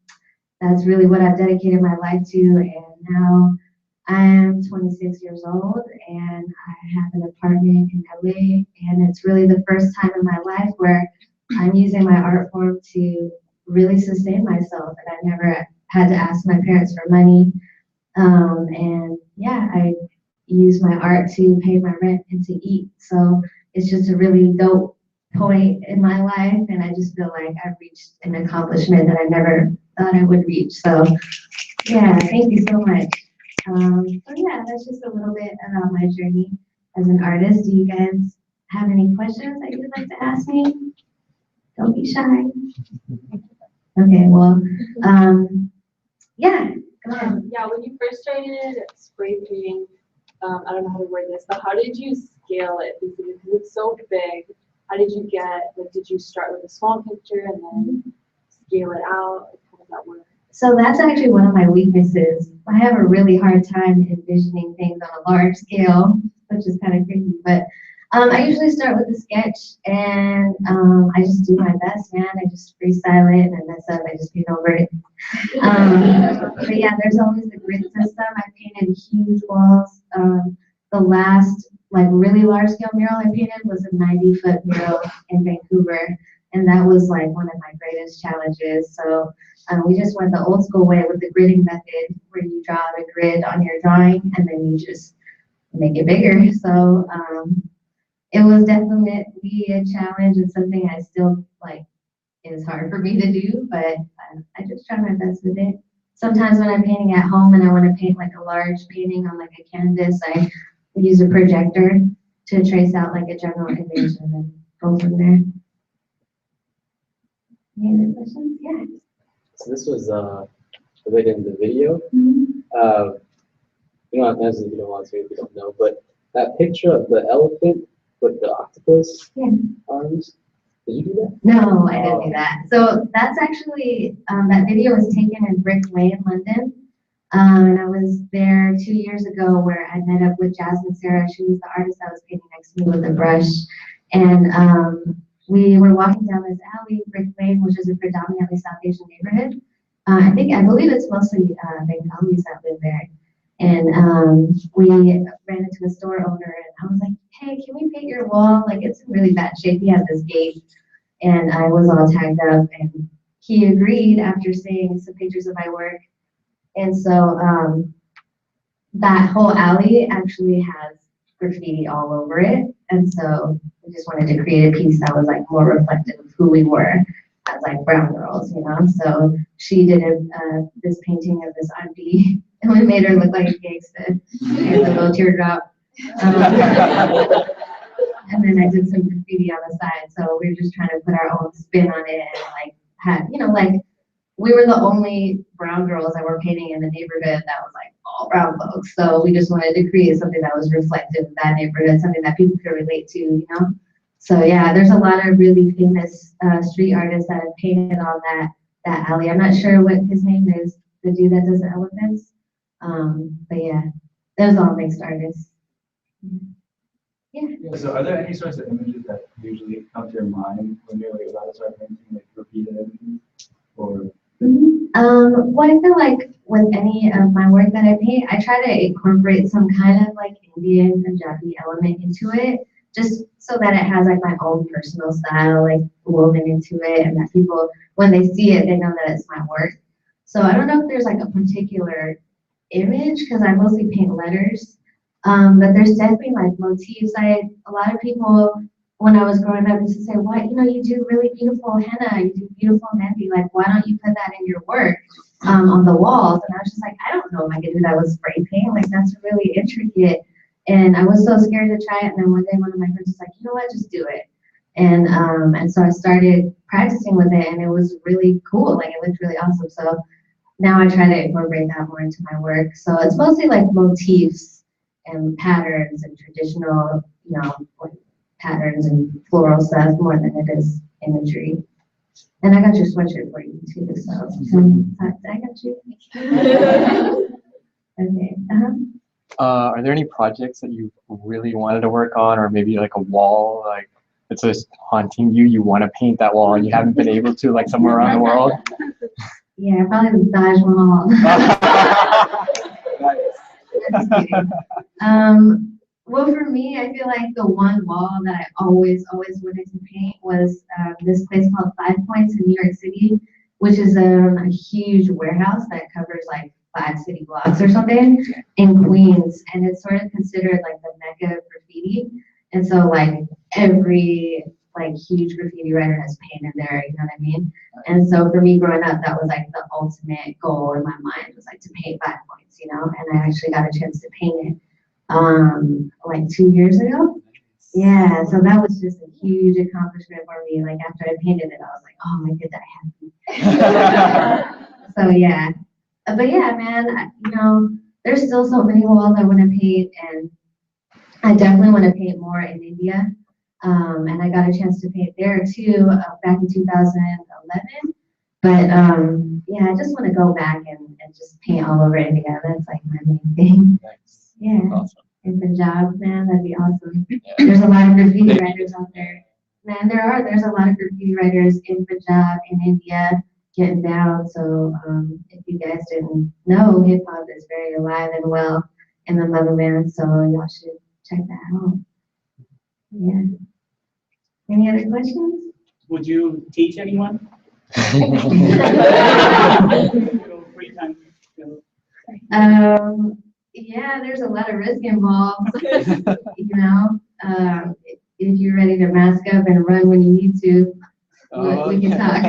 That's really what I've dedicated my life to. And now I am 26 years old and I have an apartment in LA. And it's really the first time in my life where I'm using my art form to really sustain myself. And I never had to ask my parents for money. And yeah, I use my art to pay my rent and to eat. So it's just a really dope point in my life. And I just feel like I've reached an accomplishment that I never thought I would reach. So yeah, thank you so much. So yeah, that's just a little bit about my journey as an artist. Do you guys have any questions that you would like to ask me? Don't be shy. Okay, well, yeah, go ahead. Yeah, when you first started spray painting, I don't know how to word this, but how did you scale it? Because it's so big. How did you get, like, did you start with a small picture and then scale it out? How does that work? So that's actually one of my weaknesses. I have a really hard time envisioning things on a large scale, which is kind of crazy. But I usually start with a sketch and I just do my best, man. I just freestyle it and I mess up. I just paint over it. But yeah, there's always the grid system. I painted huge walls. The last like really large scale mural I painted was a 90-foot mural in Vancouver. And that was like one of my greatest challenges. So we just went the old school way with the gridding method where you draw out a grid on your drawing and then you just make it bigger. So it was definitely a challenge and something I still like is hard for me to do, but I just try my best with it. Sometimes when I'm painting at home and I want to paint like a large painting on like a canvas, I use a projector to trace out like a general image and then go from there. Any other questions? Yeah. So this was related in the video. You don't have to answer if you don't want to, if you don't know, but that picture of the elephant with the octopus arms, did you do that? No, I didn't do that. So that's actually, that video was taken in Brick Lane, London. And I was there 2 years ago where I met up with Jasmine Sarah. She was the artist that was painting next to me with a brush. And we were walking down this alley, Brick Lane, which is a predominantly South Asian neighborhood. I believe it's mostly Bengalis that live there. And we ran into a store owner and I was like, hey, can we paint your wall? Like it's in really bad shape. He had this gate and I was all tagged up and he agreed after seeing some pictures of my work. And so that whole alley actually has graffiti all over it. And so we just wanted to create a piece that was like more reflective of who we were as like brown girls, you know? So she did this painting of this auntie and we made her look like a gangsta and a little teardrop. And then I did some graffiti on the side. So we were just trying to put our own spin on it and like had, you know, like we were the only brown girls that were painting in the neighborhood that was like all brown folks. So we just wanted to create something that was reflective of that neighborhood, something that people could relate to, you know? So yeah, there's a lot of really famous street artists that have painted on that alley. I'm not sure what his name is, the dude that does the elephants. But yeah, those all mixed artists. Yeah. So are there any sorts of images that usually come to your mind when you're like about to start painting, like repeated images? Or well, I feel like with any of my work that I paint, I try to incorporate some kind of like Indian Punjabi element into it, just so that it has like my own personal style, like woven into it, and that people, when they see it, they know that it's my work. So I don't know if there's like a particular image, because I mostly paint letters, but there's definitely like motifs. A lot of people, when I was growing up, used to say, "What, you know, you do really beautiful henna, you do beautiful mehndi. Like, why don't you put that in your work on the walls?" And I was just like, I don't know if I could do that with spray paint. Like, that's really intricate. And I was so scared to try it. And then one day, one of my friends was like, you know what, just do it. And so I started practicing with it, and it was really cool. Like, it looked really awesome. So now I try to incorporate that more into my work. So it's mostly like motifs and patterns and traditional, you know, like patterns and floral stuff more than it is imagery. And I got your sweatshirt for you too, so I got you. Okay. Are there any projects that you really wanted to work on, or maybe like a wall, like it's just haunting you? You want to paint that wall and you haven't been able to, like somewhere around the world? Yeah, probably the Taj Mahal. Just kidding. Well, for me, I feel like the one wall that I always wanted to paint was this place called 5 Points in New York City, which is a huge warehouse that covers like 5 city blocks or something in Queens, and it's sort of considered like the mecca of graffiti. And so like every like huge graffiti writer has painted there, you know what I mean? And so for me growing up, that was like the ultimate goal in my mind, was like to paint 5 Points, you know, and I actually got a chance to paint it like 2 years ago. Yeah, so that was just a huge accomplishment for me. Like after I painted it, I was like, oh my goodness, happy. So yeah, but yeah, man, you know, there's still so many walls I want to paint, and I definitely want to paint more in India. And I got a chance to paint there too back in 2011. But yeah, I just want to go back and just paint all over India. That's like my main thing. Nice. Yeah. Awesome. In Punjab, man, that'd be awesome. There's a lot of graffiti writers out there. Man, there's a lot of graffiti writers in Punjab, in India, getting down. So if you guys didn't know, hip hop is very alive and well in the motherland. So y'all should check that out. Yeah. Any other questions? Would you teach anyone? Free time. Yeah, there's a lot of risk involved. You know, if you're ready to mask up and run when you need to, we can talk.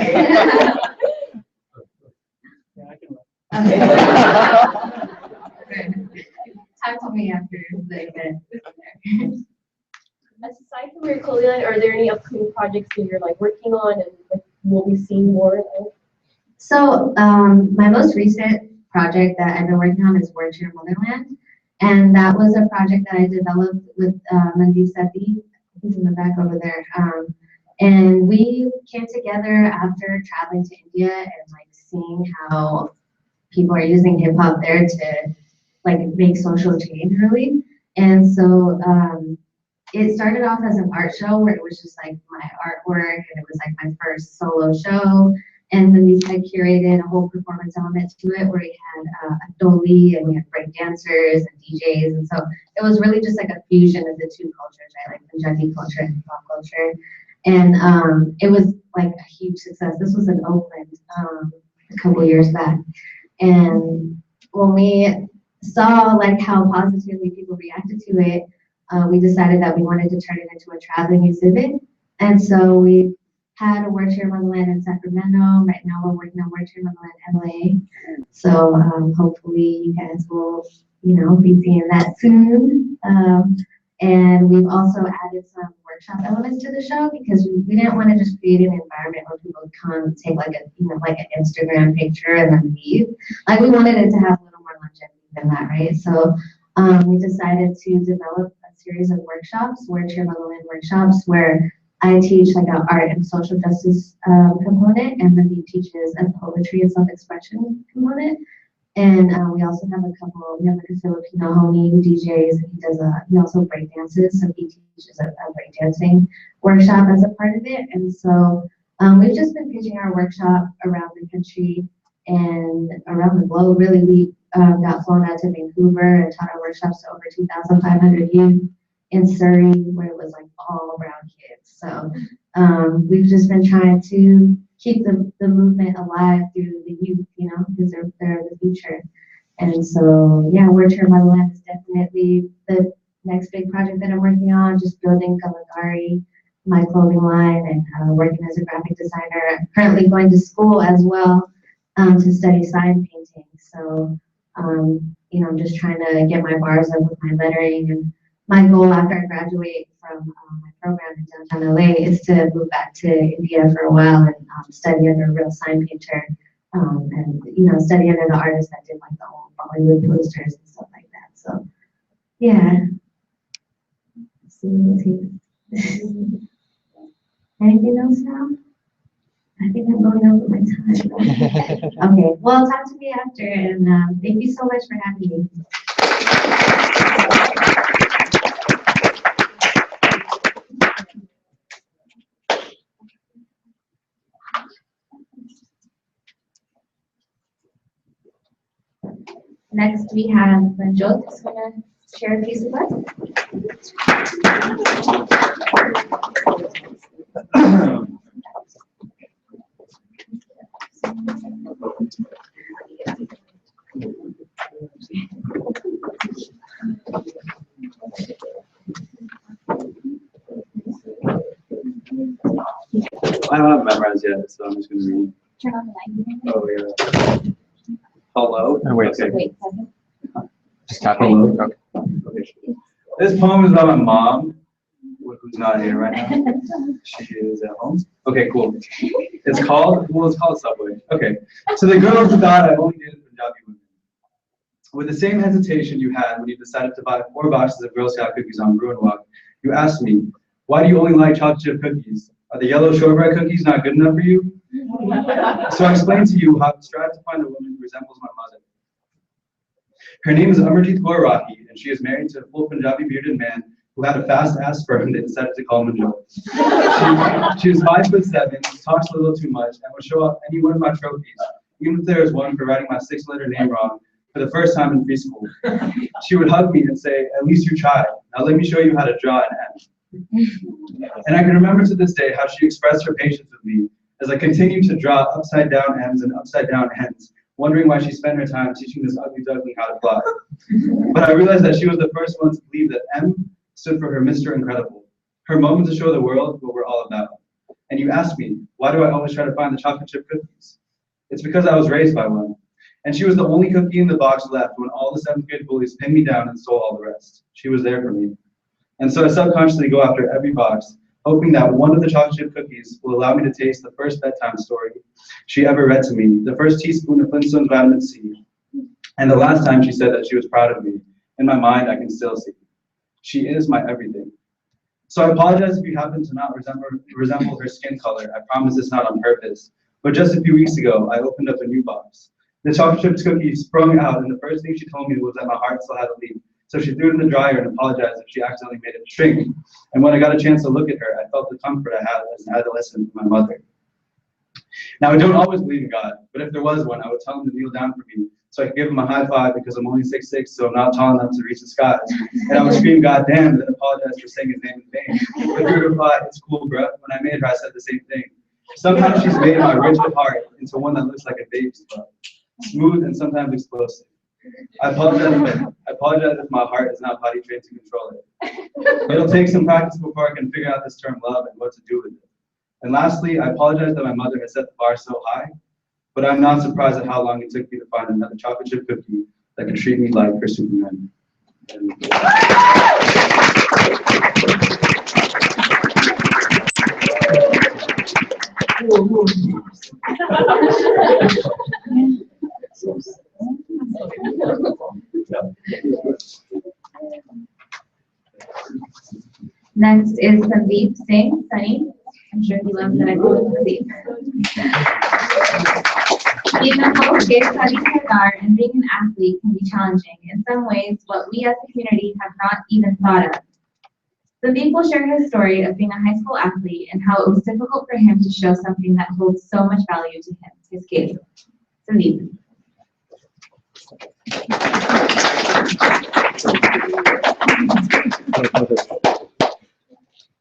Yeah, I can run. Okay. Talk to me after the event. Aside from your clothing line, are there any upcoming projects that you're like working on and like we'll be seeing more of? So my most recent project that I've been working on is Word to Your Motherland. And that was a project that I developed with Mandeep Sethi. He's in the back over there. And we came together after traveling to India and like seeing how people are using hip hop there to like make social change really. And so it started off as an art show where it was just like my artwork, and it was like my first solo show. And then we had curated a whole performance element to it where we had a dolly and we had break dancers and DJs. And so it was really just like a fusion of the two cultures, right? Like Punjabi culture and hip hop culture. And it was like a huge success. This was in Oakland a couple years back. And when we saw like how positively people reacted to it, we decided that we wanted to turn it into a traveling exhibit. And so we had a Word to Your Motherland in Sacramento. Right now we're working on Word to Your Motherland LA. So hopefully you guys will, you know, be seeing that soon. And we've also added some workshop elements to the show because we didn't want to just create an environment where people would come take like a, you know, like an Instagram picture and then leave. Like we wanted it to have a little more longevity than that, right? So we decided to develop a series of workshops, Word to Your Motherland workshops, where I teach like an art and social justice component, and then he teaches a poetry and self-expression component. And we also have we have like a Filipino homie who DJs, and he also break dances, so he teaches a break dancing workshop as a part of it. And so we've just been pitching our workshop around the country and around the globe. Really, we got flown out to Vancouver and taught our workshops to over 2,500 youth in Surrey, where it was like all brown kids. So we've just been trying to keep the movement alive through the youth, you know, because they're the future. And so, yeah, Word to Your Motherland is definitely the next big project that I'm working on, just building Kalagari, my clothing line, and working as a graphic designer. I'm currently going to school as well to study sign painting. So, you know, I'm just trying to get my bars up with my lettering and my goal after I graduate from my program in downtown LA is to move back to India for a while and study under a real sign painter, and study under the artists that did like the old Bollywood posters and stuff like that. So yeah. Anything else now? I think I'm going over my time. Okay, well, talk to me after, and thank you so much for having me. Next, we have Manjot, who's going to share a piece with us. I don't have it memorized yet, so I'm just going to read. Turn on the light. Oh, yeah. Hello? Oh, wait a Okay. second. Wait, Just tapping. Hello? Okay. This poem is about my mom, who's not here right now. She is at home. Okay, cool. It's called Subway. Okay. So the girl who thought I only dated Punjabi women. With the same hesitation you had when you decided to buy 4 boxes of Girl Scout cookies on Bruin Walk, you asked me, why do you only like chocolate chip cookies? Are the yellow shortbread cookies not good enough for you? So I explained to you how I strive to find a woman who resembles my mother. Her name is Kaur Voice, and she is married to a full Punjabi bearded man who had a fast-ass sperm they decided to call Manjot. She is 5'7", talks a little too much, and would show off any one of my trophies, even if there is one for writing my 6-letter name wrong for the first time in preschool. She would hug me and say, at least you tried. Now let me show you how to draw an M. And I can remember to this day how she expressed her patience with me as I continued to draw upside down M's and upside down N's, wondering why she spent her time teaching this ugly duckling how to fly. But I realized that she was the first one to believe that M stood for her Mr. Incredible, her moment to show the world what we're all about. And you asked me, why do I always try to find the chocolate chip cookies? It's because I was raised by one. And she was the only cookie in the box left when all the 7th grade bullies pinned me down and stole all the rest. She was there for me. And so I subconsciously go after every box, hoping that one of the chocolate chip cookies will allow me to taste the first bedtime story she ever read to me, the first teaspoon of Flintstone's vitamin C, and the last time she said that she was proud of me. In my mind, I can still see. She is my everything. So I apologize if you happen to not resemble her skin color. I promise it's not on purpose. But just a few weeks ago, I opened up a new box. The chocolate chip cookie sprung out, and the first thing she told me was that my heart still had a leak. So she threw it in the dryer and apologized if she accidentally made it shrink. And when I got a chance to look at her, I felt the comfort I had as an adolescent with my mother. Now, I don't always believe in God, but if there was one, I would tell him to kneel down for me so I could give him a high five because I'm only 6'6", so I'm not tall enough to reach the skies. And I would scream, God damn, and then apologize for saying his name in vain. But he would reply, it's cool, bruh. When I made her, I said the same thing. Sometimes she's made my rigid heart into one that looks like a baby's butt, smooth and sometimes explosive. I apologize if my heart is not potty trained to control it. It'll take some practice before I can figure out this term love and what to do with it. And lastly, I apologize that my mother has set the bar so high, but I'm not surprised at how long it took me to find another chocolate chip cookie that can treat me like her Superman. Next is Sandeep Singh, Sunny. I'm sure he loves that I call him Sandeep. Being a healthcare study sardar and being an athlete can be challenging, in some ways what we as a community have not even thought of. Sandeep will share his story of being a high school athlete and how it was difficult for him to show something that holds so much value to him, his kids. Sandeep.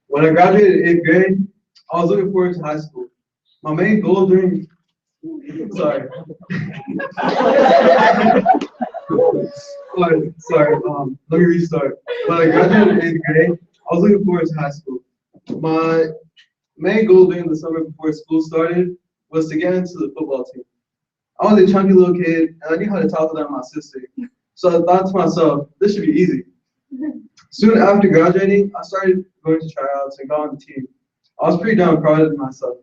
When I graduated 8th grade, I was looking forward to high school. My main goal during, sorry. Let me restart. When I graduated 8th grade, I was looking forward to high school. My main goal during the summer before school started was to get into the football team. I was a chunky little kid, and I knew how to talk to my sister. So I thought to myself, this should be easy. Soon after graduating, I started going to tryouts and got on the team. I was pretty damn proud of myself.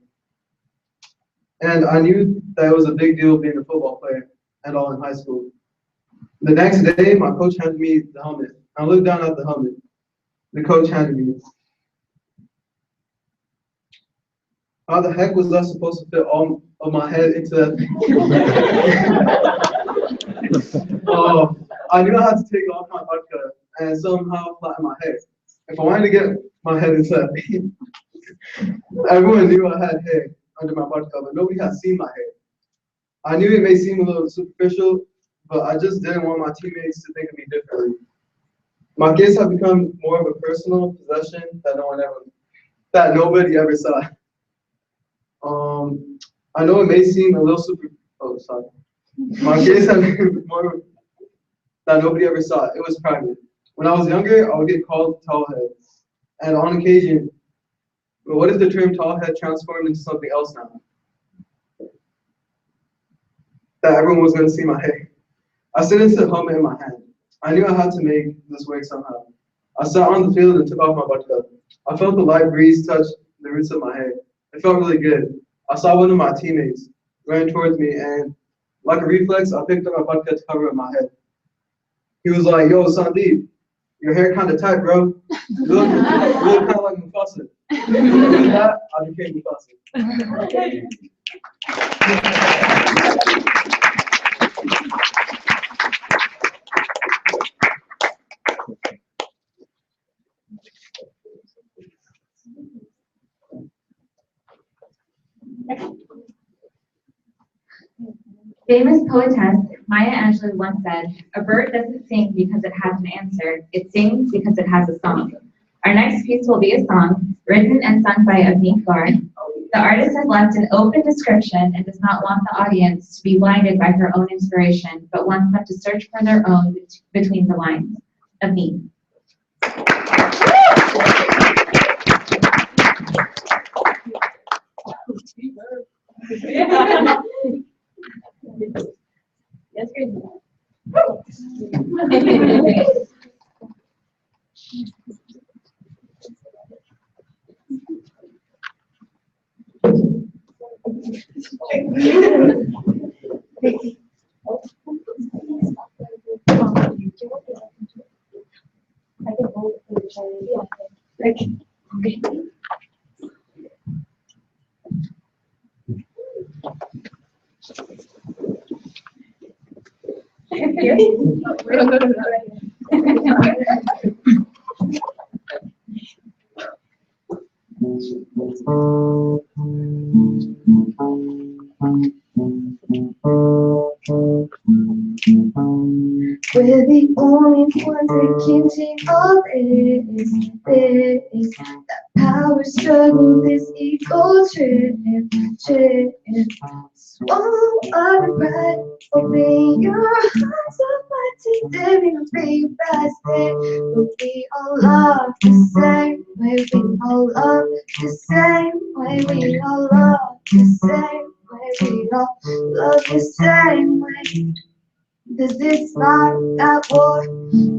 And I knew that it was a big deal being a football player and all in high school. The next day, my coach handed me the helmet. I looked down at the helmet. The coach handed me. How the heck was I supposed to fit all of my head into that thing? I knew I had to take off my vodka and somehow flatten my hair. If I wanted to get my head into that thing, everyone knew I had hair under my vodka, but nobody had seen my hair. I knew it may seem a little superficial, but I just didn't want my teammates to think of me differently. My case had become more of a personal possession that nobody ever saw. I know it may seem a little my case had been more that nobody ever saw. It was private. When I was younger, I would get called tall head. And on occasion, but what if the term tall head transformed into something else now? That everyone was going to see my hair. I sit into the helmet in my hand. I knew I had to make this work somehow. I sat on the field and took off my vodka. I felt the light breeze touch the roots of my hair. It felt really good. I saw one of my teammates ran towards me, and like a reflex, I picked up my vodka to cover up my head. He was like, "Yo, Sandeep, your hair kind of tight, bro. You look kind of like Mufasa." With that, I became Mufasa. Famous poetess Maya Angelou once said, "A bird doesn't sing because it has an answer, it sings because it has a song." Our next piece will be a song written and sung by Avneet Gaur. The artist has left an open description and does not want the audience to be blinded by her own inspiration, but wants them to search for their own between the lines. Avneet. Yes, good. We're the only ones that can take all this. That power struggle, this ego trip. Swallow all the pride, open your hearts up, but today we will be blasted. But we all love the same way, we all love the same way, we all love the same way, we all love the same way. This is not that war.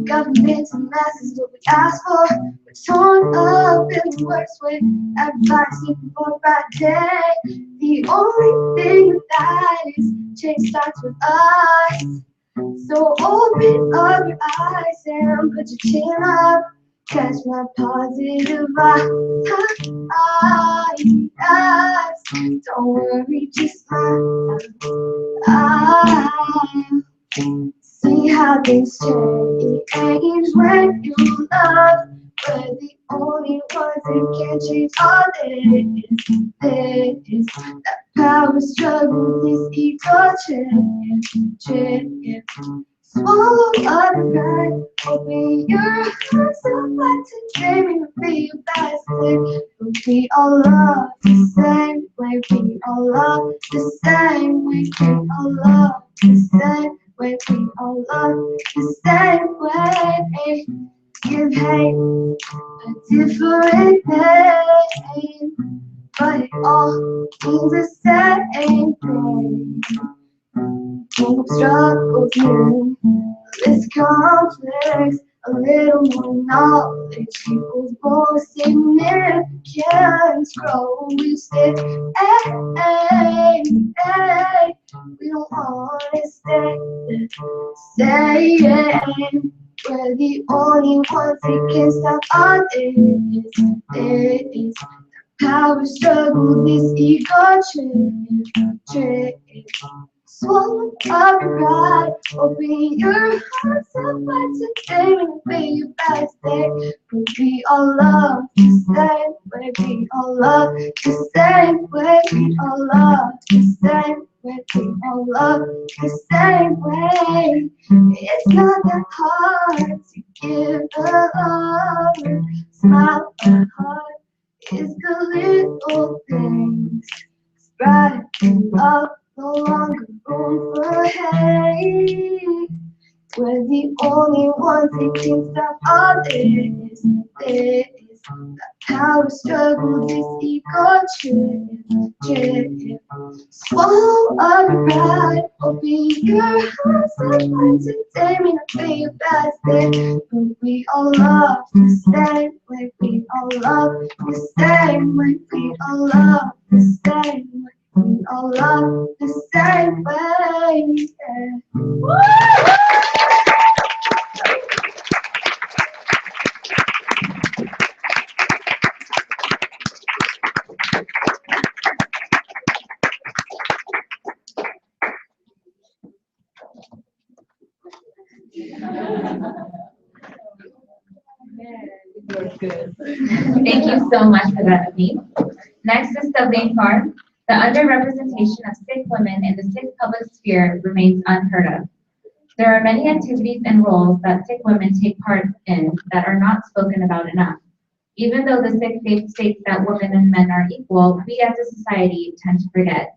Governments and masses, what we ask for. We're torn up in the worst way. Everybody's looking for a bad day. The only thing that is change starts with us. So open up your eyes and put your chin up. Catch my positive eyes. Don't worry, just smile. See how things change when you love. We're the only ones that can change all this. That power struggle, this ego trip. Swallow up the pride, open your hearts up, but today we will be your best day. But we all love the same way, we all love the same way, we all love the same way, we all love the same way. Give hate a different name, but it all means the same thing. Struggles new, this complex a little more knowledge equals more significance. Grow, we say, hey, hey, we don't wanna stay. We're the only ones that can stop all this power struggle, this ego trip. Swallow up your pride, open your hearts up wide today and be your best day. But we all love the same way, we all love the same way, we all love the same way, we all love the same way. It's not that hard to give the love, smile and heart. It's the little things, bright and love, no longer room for hate. We're the only ones that can stop all this power struggle, this ego trip. Swallow up your pride, open your hearts up wide today, may not be your best day, but we all love the same way, we all love the same way, we all love the same way, we all love the same way. Thank you so much for that, Abhi. Next is the Kaur. The underrepresentation of Sikh women in the Sikh public sphere remains unheard of. There are many activities and roles that Sikh women take part in that are not spoken about enough. Even though the Sikh faith states that women and men are equal, we as a society tend to forget.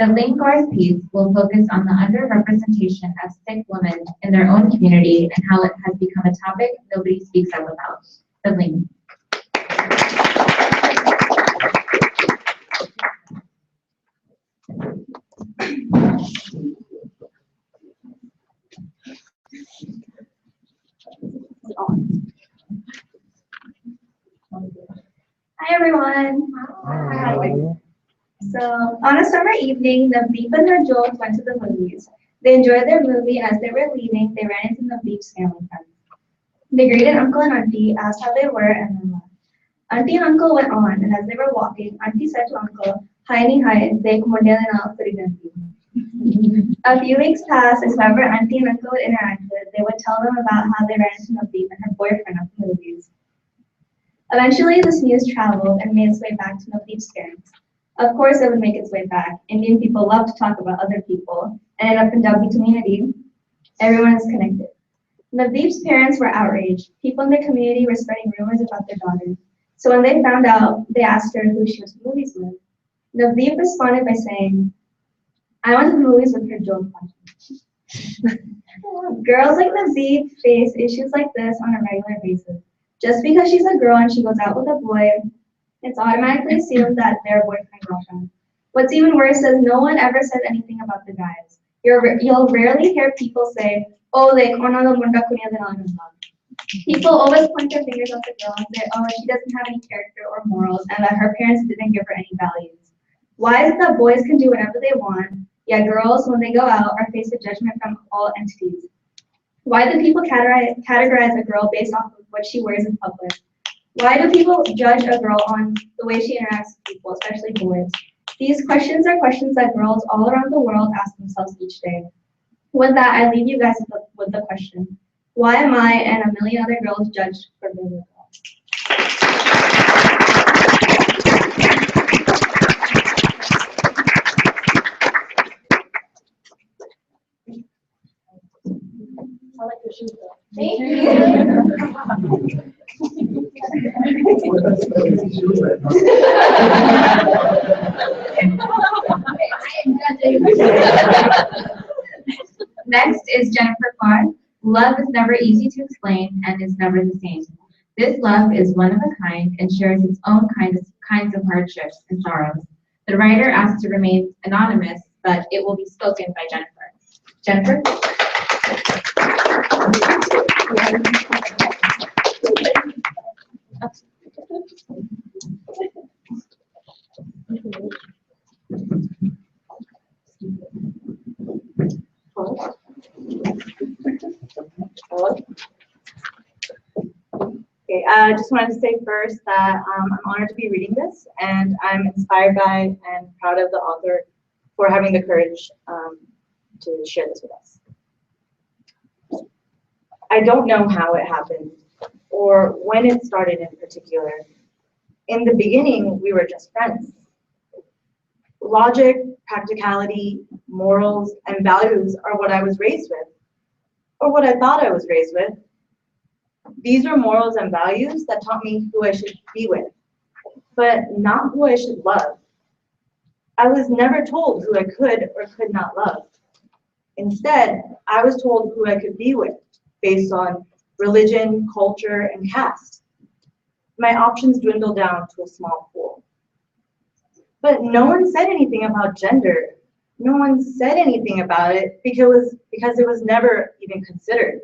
The Kaur's piece will focus on the underrepresentation of Sikh women in their own community and how it has become a topic nobody speaks up about. The link. Hi everyone. Hi. So on a summer evening, Navdeep and Rajot went to the movies. They enjoyed their movie, and as they were leaving, they ran into Navdeep's family friends. They greeted uncle and auntie, asked how they were, and then left. Auntie and uncle went on, and as they were walking, auntie said to uncle, "Hi ni hi, dekh mundiya de naal kari janti." A few weeks passed, and whoever auntie and uncle would interact with, they would tell them about how they ran into Navdeep and her boyfriend at the movies. Eventually, this news traveled and made its way back to Navdeep's parents. Of course, it would make its way back. Indian people love to talk about other people, and in a Punjabi community, everyone is connected. Navdeep's parents were outraged. People in the community were spreading rumors about their daughter. So when they found out, they asked her who she was to the movies with. Navdeep responded by saying, "I went to the movies with her Joe." Girls like Navdeep face issues like this on a regular basis. Just because she's a girl and she goes out with a boy, it's automatically assumed that they're boyfriend girlfriend. What's even worse is no one ever says anything about the guys. You'll rarely hear people say, "Oh, like ona do munda kuniya de naal mila." People always point their fingers at the girl and say, "Oh, she doesn't have any character or morals, and that her parents didn't give her any values." Why is it that boys can do whatever they want, yet girls, when they go out, are faced with judgment from all entities? Why do people categorize a girl based off of what she wears in public? Why do people judge a girl on the way she interacts with people, especially boys? These questions are questions that girls all around the world ask themselves each day. With that, I leave you guys with the question: why am I and a million other girls judged for being a girl? I like your shoes though. Thank you. Next is Jennifer Kaur. Love is never easy to explain and is never the same. This love is one of a kind and shares its own kinds of hardships and sorrows. The writer asked to remain anonymous, but it will be spoken by Jennifer. Jennifer? Okay, I just wanted to say first that I'm honored to be reading this, and I'm inspired by and proud of the author for having the courage to share this with us. I don't know how it happened or when it started in particular. In the beginning, we were just friends. Logic, practicality, morals, and values are what I was raised with, or what I thought I was raised with. These are morals and values that taught me who I should be with, but not who I should love. I was never told who I could or could not love. Instead, I was told who I could be with based on religion, culture, and caste. My options dwindled down to a small pool. But no one said anything about gender. No one said anything about it because it was never even considered.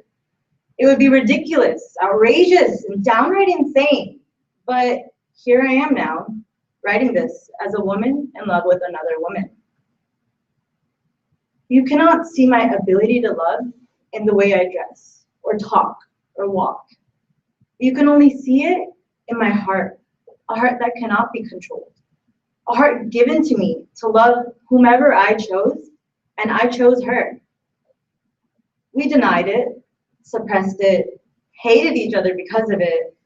It would be ridiculous, outrageous, and downright insane. But here I am now, writing this as a woman in love with another woman. You cannot see my ability to love in the way I dress, or talk, or walk. You can only see it in my heart, a heart that cannot be controlled. A heart given to me to love whomever I chose, and I chose her. We denied it, suppressed it, hated each other because of it,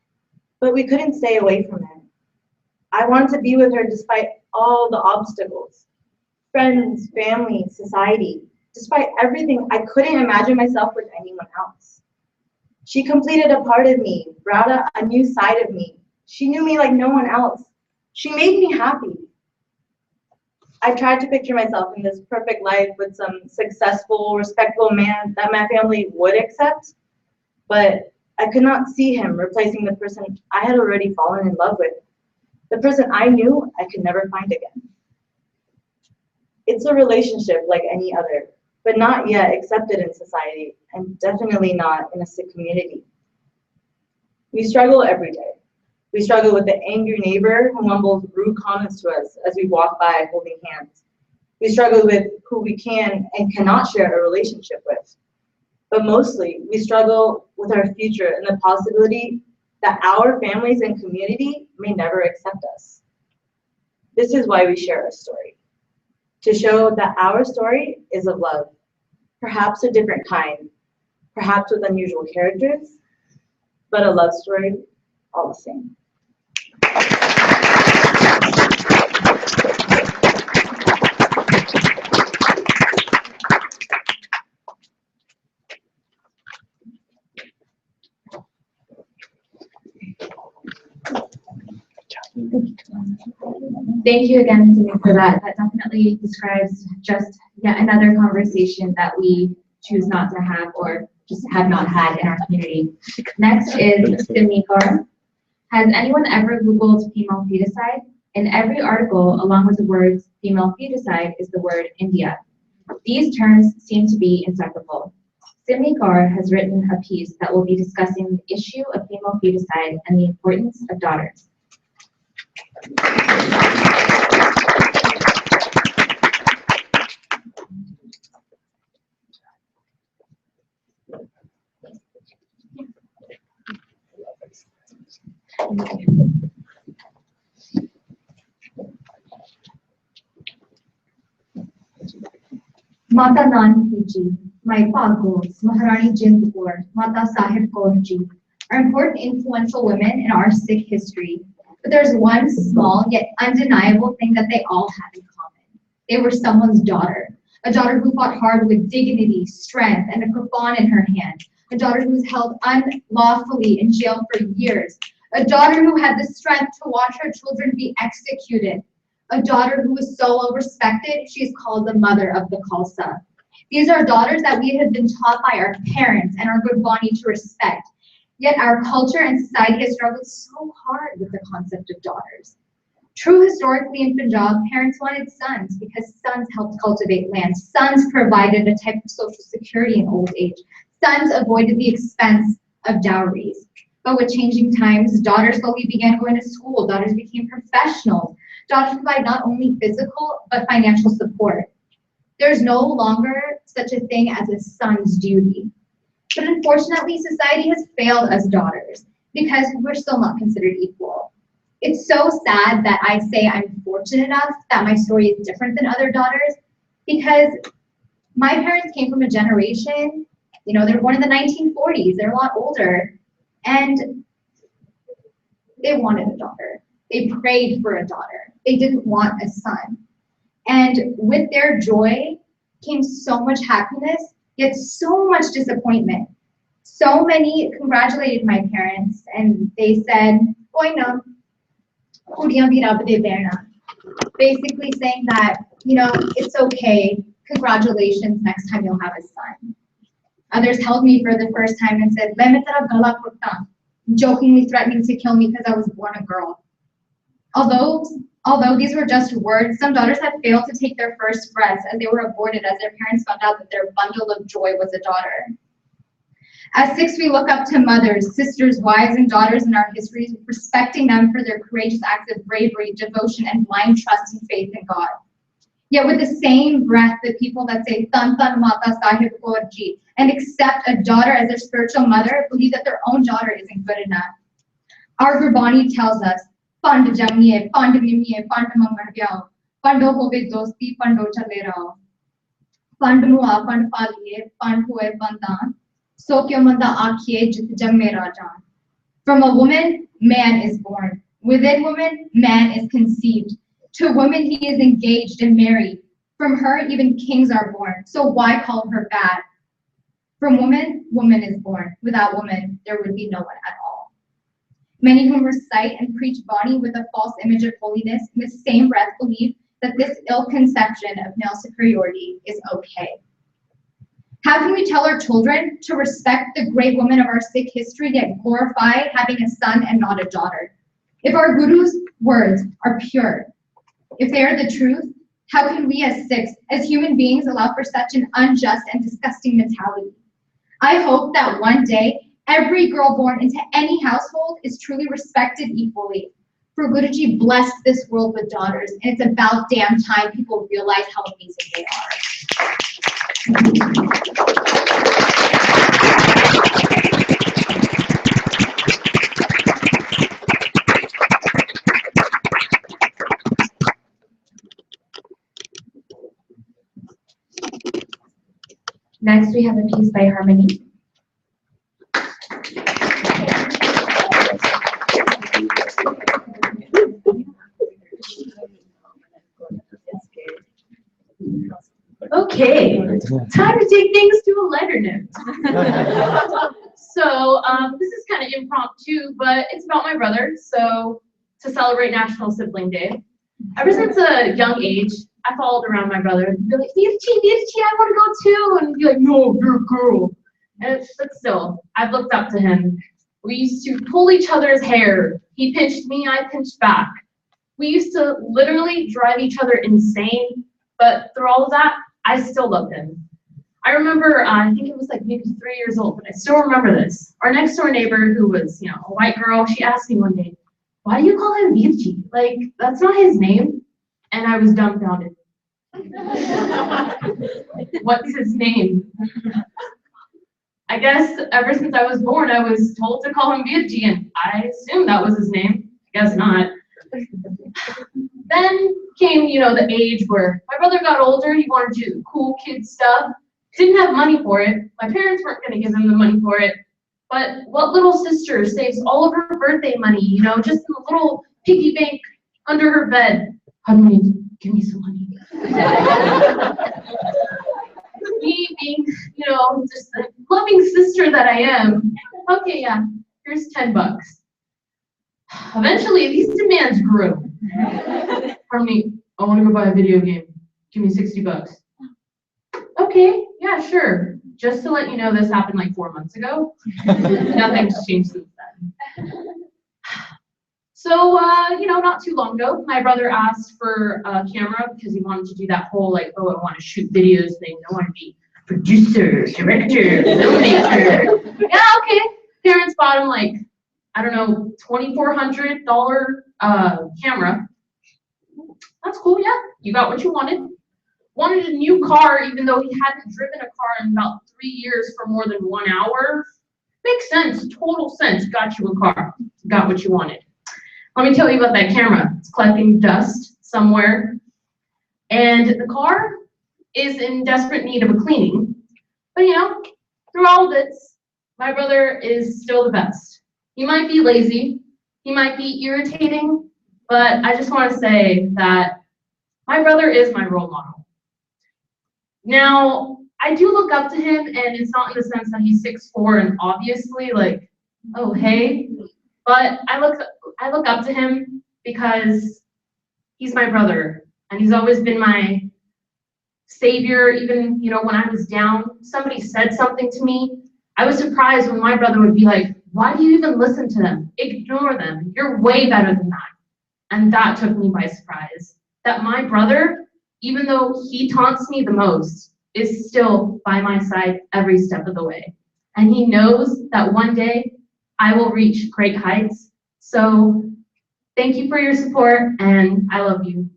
but we couldn't stay away from it. I wanted to be with her despite all the obstacles. Friends, family, society, despite everything, I couldn't imagine myself with anyone else. She completed a part of me, brought out a new side of me. She knew me like no one else. She made me happy. I tried to picture myself in this perfect life with some successful, respectable man that my family would accept, but I could not see him replacing the person I had already fallen in love with, the person I knew I could never find again. It's a relationship like any other, but not yet accepted in society, and definitely not in a Sikh community. We struggle every day. We struggle with the angry neighbor who mumbles rude comments to us as we walk by holding hands. We struggle with who we can and cannot share a relationship with. But mostly, we struggle with our future and the possibility that our families and community may never accept us. This is why we share our story, to show that our story is of love, perhaps a different kind, perhaps with unusual characters, but a love story all the same. Thank you again, Simi, for that. That definitely describes just yet another conversation that we choose not to have or just have not had in our community. Next is Simi Kaur. Has anyone ever Googled female feticide? In every article, along with the words female feticide, is the word India. These terms seem to be inseparable. Simi Kaur has written a piece that will be discussing the issue of female feticide and the importance of daughters. Mata Nani Ji, Mai Pagos, Maharani Jindapur, Mata Sahib Kaur Ji are important influential women in our Sikh history. But there's one small yet undeniable thing that they all have in common. They were someone's daughter, a daughter who fought hard with dignity, strength, and a kurban in her hand, a daughter who was held unlawfully in jail for years, a daughter who had the strength to watch her children be executed, a daughter who was so well respected, she's called the mother of the Khalsa. These are daughters that we have been taught by our parents and our Gurbani to respect. Yet our culture and society has struggled so hard with the concept of daughters. True, historically in Punjab, parents wanted sons because sons helped cultivate land. Sons provided a type of social security in old age. Sons avoided the expense of dowries. But with changing times, daughters slowly began going to school. Daughters became professionals. Daughters provide not only physical, but financial support. There's no longer such a thing as a son's duty. But unfortunately, society has failed us daughters because we're still not considered equal. It's so sad that I say I'm fortunate enough that my story is different than other daughters, because my parents came from a generation, you know, they were born in the 1940s, they're a lot older, and they wanted a daughter. They prayed for a daughter. They didn't want a son. And with their joy came so much happiness, yet so much disappointment. So many congratulated my parents, and they said, "Oi no, kudiyan bhi rab de behna." Basically saying that, you know, it's okay, congratulations, next time you'll have a son. Others held me for the first time and said, "Le main tera gala kutta," jokingly threatening to kill me because I was born a girl. Although these were just words, some daughters had failed to take their first breaths, and they were aborted as their parents found out that their bundle of joy was a daughter. As Sikhs, we look up to mothers, sisters, wives, and daughters in our histories, respecting them for their courageous acts of bravery, devotion, and blind trust and faith in God. Yet with the same breath, the people that say "Tan Tan Mata Sahib Kaur Ji" and accept a daughter as their spiritual mother believe that their own daughter isn't good enough. Our Gurbani tells us, "Pand jamiye, pand mimiye, pand mangar pyao, pando hove dosti, pando chale rao. Pand mua, pand paliye, pand hoye pandan. So kyo manda aakhiye jit jamme rajan." From a woman, man is born. Within woman, man is conceived. To woman, he is engaged and married. From her, even kings are born. So why call her bad? From woman, woman is born. Without woman, there would be no one at all. Many whom recite and preach Bani with a false image of holiness in the same breath believe that this ill conception of male superiority is okay. How can we tell our children to respect the great women of our Sikh history yet glorify having a son and not a daughter? If our Guru's words are pure, if they are the truth, how can we as Sikhs, as human beings, allow for such an unjust and disgusting mentality? I hope that one day, every girl born into any household is truly respected equally. For Guruji blessed this world with daughters, and it's about damn time people realize how amazing they are. Next, we have a piece by Harmony. Okay, time to take things to a lighter note. So this is kind of impromptu, but it's about my brother. So to celebrate National Sibling Day, ever since a young age, I followed around my brother and be like, Virchi, I want to go too. And he'd be like, "No, you're a girl." But still, I've looked up to him. We used to pull each other's hair. He pinched me, I pinched back. We used to literally drive each other insane. But through all of that, I still loved him. I remember, I think it was like maybe 3 years old, but I still remember this. Our next door neighbor, who was, you know, a white girl, she asked me one day, "Why do you call him Virchi? Like, that's not his name." And I was dumbfounded. What's his name? I guess ever since I was born, I was told to call him Virchi, and I assumed that was his name. I guess not. Then came, you know, the age where my brother got older, he wanted to do cool kid stuff, didn't have money for it. My parents weren't going to give him the money for it. But what little sister saves all of her birthday money, you know, just in a little piggy bank under her bed? "Honey, give me some money." Me being, you know, just the loving sister that I am, "Okay, yeah, here's $10. Eventually, these demands grew. "Harmony, I want to go buy a video game. Give me $60. "Okay, yeah, sure. Just to let you know, this happened like 4 months ago. Nothing's changed since then." So, not too long ago, my brother asked for a camera because he wanted to do that whole like, oh, I want to shoot videos thing. I want to be producer, director, filmmaker. Yeah, okay. Parents bought him like, I don't know, $2,400 camera. That's cool, yeah. You got what you wanted. Wanted a new car, even though he hadn't driven a car in about 3 years for more than 1 hour. Makes sense, total sense. Got you a car. Got what you wanted. Let me tell you about that camera. It's collecting dust somewhere. And the car is in desperate need of a cleaning. But through all of this, my brother is still the best. He might be lazy, he might be irritating, but I just want to say that my brother is my role model. Now, I do look up to him, and it's not in the sense that he's 6'4" and obviously like, oh, hey, but I look up to him because he's my brother, and he's always been my savior. Even, when I was down, somebody said something to me. I was surprised when my brother would be like, why do you even listen to them? Ignore them. You're way better than that. And that took me by surprise. That my brother, even though he taunts me the most, is still by my side every step of the way. And he knows that one day I will reach great heights. So thank you for your support, and I love you.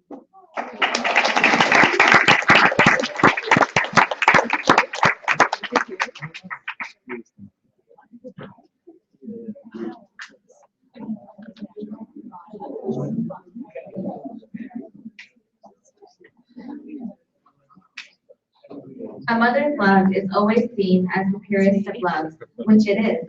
A mother's love is always seen as the purest of loves, which it is.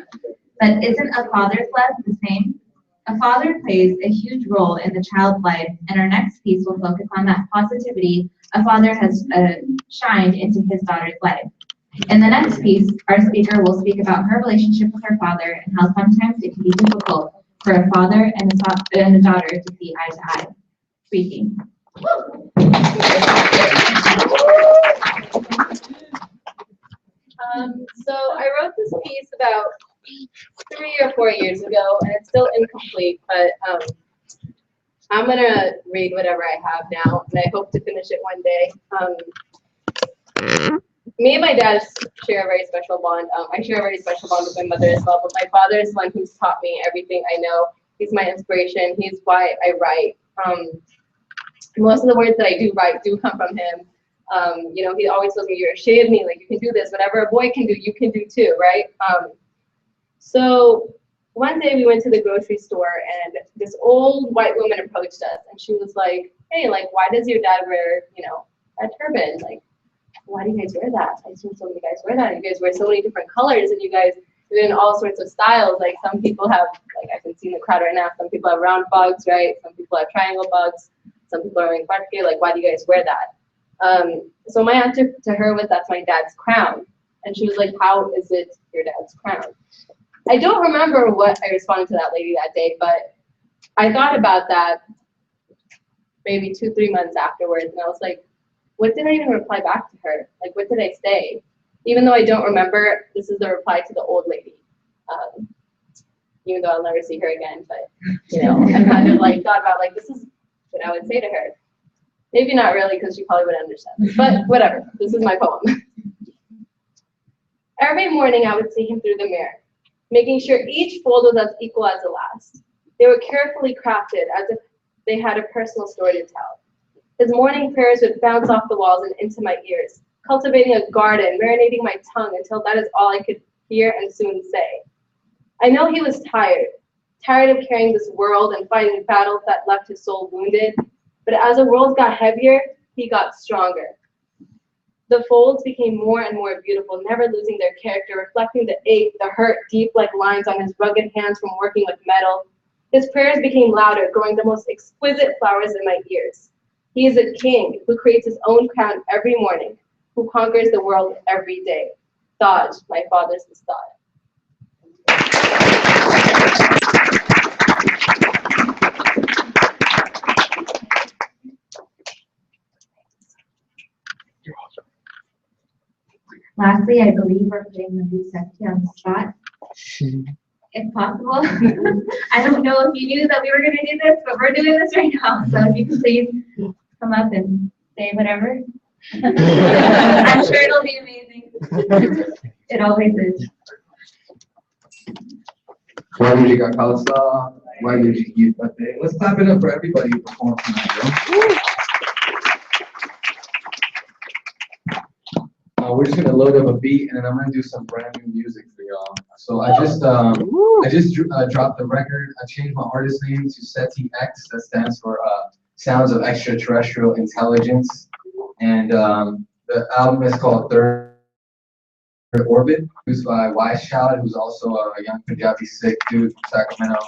But isn't a father's love the same? A father plays a huge role in the child's life, and our next piece will focus on that positivity a father has shined into his daughter's life. In the next piece, our speaker will speak about her relationship with her father and how sometimes it can be difficult for a father and a daughter to see eye to eye. Speaking. So I wrote this piece about 3 or 4 years ago, and it's still incomplete, but I'm gonna read whatever I have now, and I hope to finish it one day. Me and my dad share a very special bond. I share a very special bond with my mother as well, but my father is the one who's taught me everything I know. He's my inspiration. He's why I write. Most of the words that I do write do come from him. He always tells me, you're a shade of me, like you can do this, whatever a boy can do, you can do too, right? So one day we went to the grocery store, and this old white woman approached us, and she was like, hey, like, why does your dad wear, a turban? Like, why do you guys wear that? I've seen so many guys wear that. You guys wear so many different colors, and you guys do it in all sorts of styles. Like, some people have, like, I can see in the crowd right now, some people have round bugs, right? Some people have triangle bugs. Some people are wearing parque. Like, why do you guys wear that? So my answer to her was, that's my dad's crown. And she was like, how is it your dad's crown? I don't remember what I responded to that lady that day, but I thought about that maybe 2-3 months afterwards, and I was like, what did I even reply back to her? Like, what did I say? Even though I don't remember, this is the reply to the old lady. Even though I'll never see her again, but I kind of like thought about like, this is what I would say to her. Maybe not really, because she probably wouldn't understand, but whatever. This is my poem. Every morning I would see him through the mirror, making sure each fold was as equal as the last. They were carefully crafted as if they had a personal story to tell. His morning prayers would bounce off the walls and into my ears, cultivating a garden, marinating my tongue until that is all I could hear and soon say. I know he was tired of carrying this world and fighting battles that left his soul wounded, but as the world got heavier, he got stronger. The folds became more and more beautiful, never losing their character, reflecting the ache, the hurt, deep like lines on his rugged hands from working with metal. His prayers became louder, growing the most exquisite flowers in my ears. He is a king who creates his own crown every morning, who conquers the world every day. Dodge, my father's the star. Lastly, I believe we're putting the Busecki on the spot. if possible. I don't know if you knew that we were gonna do this, but we're doing this right now. So if you could please come up and say whatever. I'm sure it'll be amazing. It always is. Why you got Khalsa? Why did you give that day? Let's clap it up for everybody who performed tonight. We're just gonna load up a beat and then I'm gonna do some brand new music for y'all. So I just dropped the record. I changed my artist name to SETI X. That stands for Sounds of Extraterrestrial Intelligence. And the album is called Third Orbit, produced by Wise Child, who's also a young Punjabi Sikh dude from Sacramento.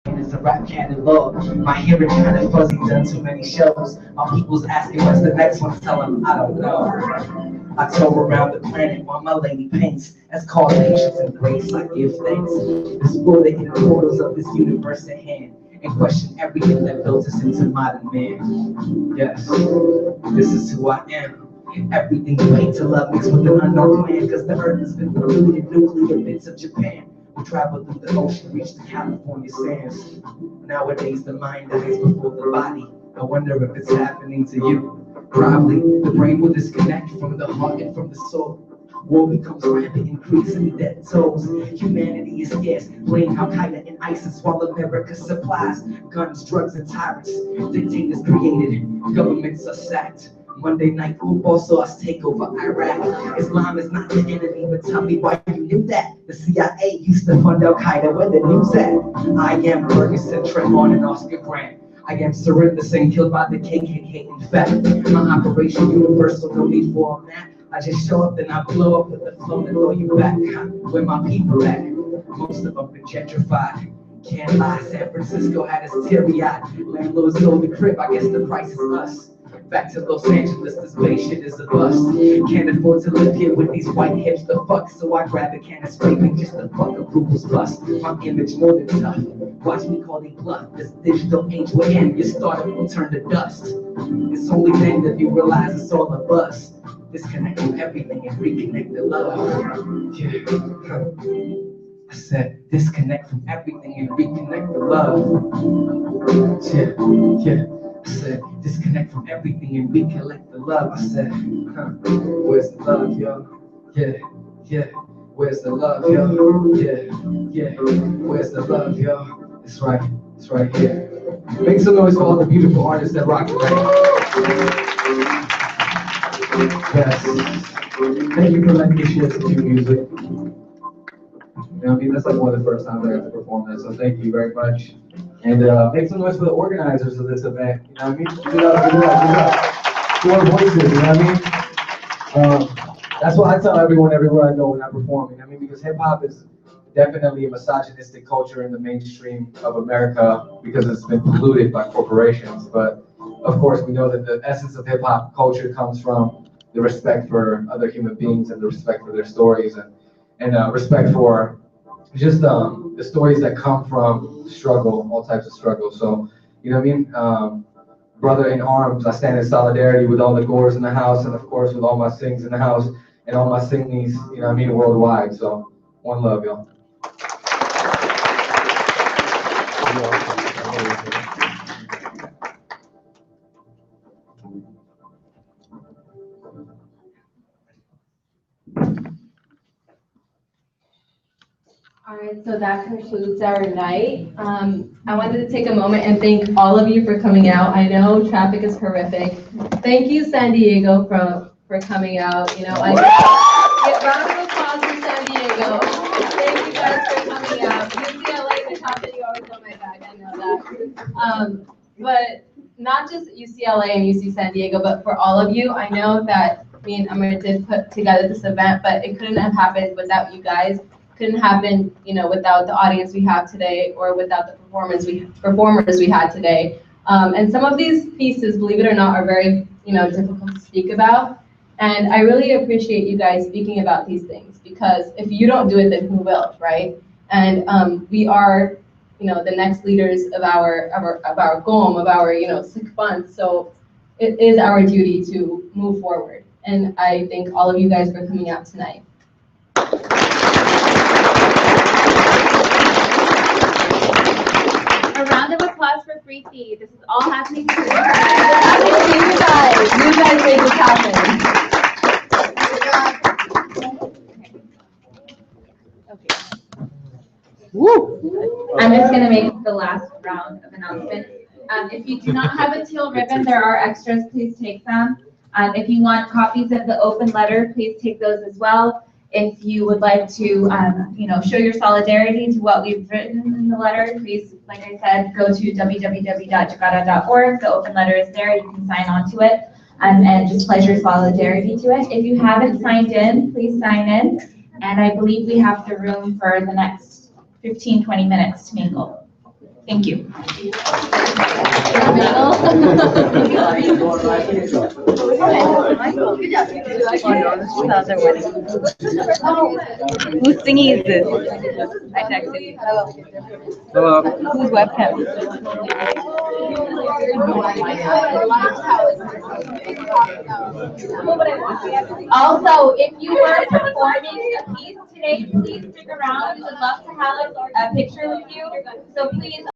It's a rap catalog. My hearing kinda fuzzy, done too many shows. My people's asking what's the next one, tell them I don't know. I tour around the planet while my lady paints. That's called patience and grace. I give thanks. Explore the inner portals of this universe at hand and question everything that built us into modern man. Yes, this is who I am. Everything you hate to love mixed with an unknown man, cause the earth has been polluted in nuclear bits of Japan. We travel through the ocean, reach the California sands. Nowadays the mind dies before the body. I wonder if it's happening to you. Probably the brain will disconnect from the heart and from the soul. War becomes rampant, increasing dead souls. Humanity is scarce, blame Al-Qaeda and ISIS while America supplies guns, drugs, and tyrants. Dictators created, governments are sacked. Monday night football sauce take over Iraq. Islam is not the enemy, but tell me why you knew that. The CIA used to fund Al Qaeda, where the news at? I am Ferguson, Trayvon, and Oscar Grant. I am Surrender Singh, killed by the KKK. In fact, my operation universal, no need for a map. I just show up, then I blow up with the flow and throw you back. Where my people at? Most of them been gentrified. Can't lie, San Francisco had us teary-eyed. Landlords sold the crib, I guess the price is us. Back to Los Angeles, this Bay shit is a bust. Can't afford to live here with these white hips to fuck, so I grab a can of scraping just to fuck approval's bust. My image more than tough. Watch me call these bluff. This digital age we're in, your startup will turn to dust. It's only then that you realize it's all a buzz. Disconnect from everything and reconnect to love. Yeah. I said, disconnect from everything and reconnect to love. Yeah. I said, disconnect from everything and recollect the love. I said, where's the love, yo? Yeah. Where's the love, yo? Yeah. Where's the love, yo? It's right here. Make some noise for all the beautiful artists that rock tonight. Yes. Thank you for letting me share some new music. You know what I mean? That's like one of the first times I got to perform that, so thank you very much. And make some noise for the organizers of this event. You know what I mean? Give it up. Kaur Voices, you know what I mean? That's what I tell everyone everywhere I go when I perform. You know what I mean? Because hip hop is definitely a misogynistic culture in the mainstream of America because it's been polluted by corporations. But of course, we know that the essence of hip hop culture comes from the respect for other human beings and the respect for their stories and respect for just the stories that come from struggle, all types of struggle. So, you know what I mean? Brother in arms, I stand in solidarity with all the Gores in the house and of course with all my sings in the house and all my singies, you know what I mean, worldwide. So, one love, y'all. All right, so that concludes our night. I wanted to take a moment and thank all of you for coming out. I know traffic is horrific. Thank you, San Diego, for coming out. You know, round of applause for San Diego. Thank you guys for coming out. UCLA, the top that you always on my back. I know that. But not just UCLA and UC San Diego, but for all of you, I know that me and Amrit did put together this event, but it couldn't have happened without you guys. Couldn't happen, you know, without the audience we have today or without the performers we had today. And some of these pieces, believe it or not, are very, you know, difficult to speak about. And I really appreciate you guys speaking about these things because if you don't do it, then who will, right? And we are, you know, the next leaders of our GOM, of our, you know, sick funds. So it is our duty to move forward. And I thank all of you guys for coming out tonight. A round of applause for Free Feed. This is all happening today. You guys made this happen. I'm just going to make the last round of announcements. If you do not have a teal ribbon, there are extras. Please take them. If you want copies of the open letter, please take those as well. If you would like to, you know, show your solidarity to what we've written in the letter, please, like I said, go to www.jakarta.org. The open letter is there. You can sign on to it and just pledge your solidarity to it. If you haven't signed in, please sign in. And I believe we have the room for the next 15, 20 minutes to mingle. Thank you. Whose thingy is this? I texted you. Hello. Whose webcam? Also, if you were performing a piece today, please stick around. We would love to have a picture with you. So please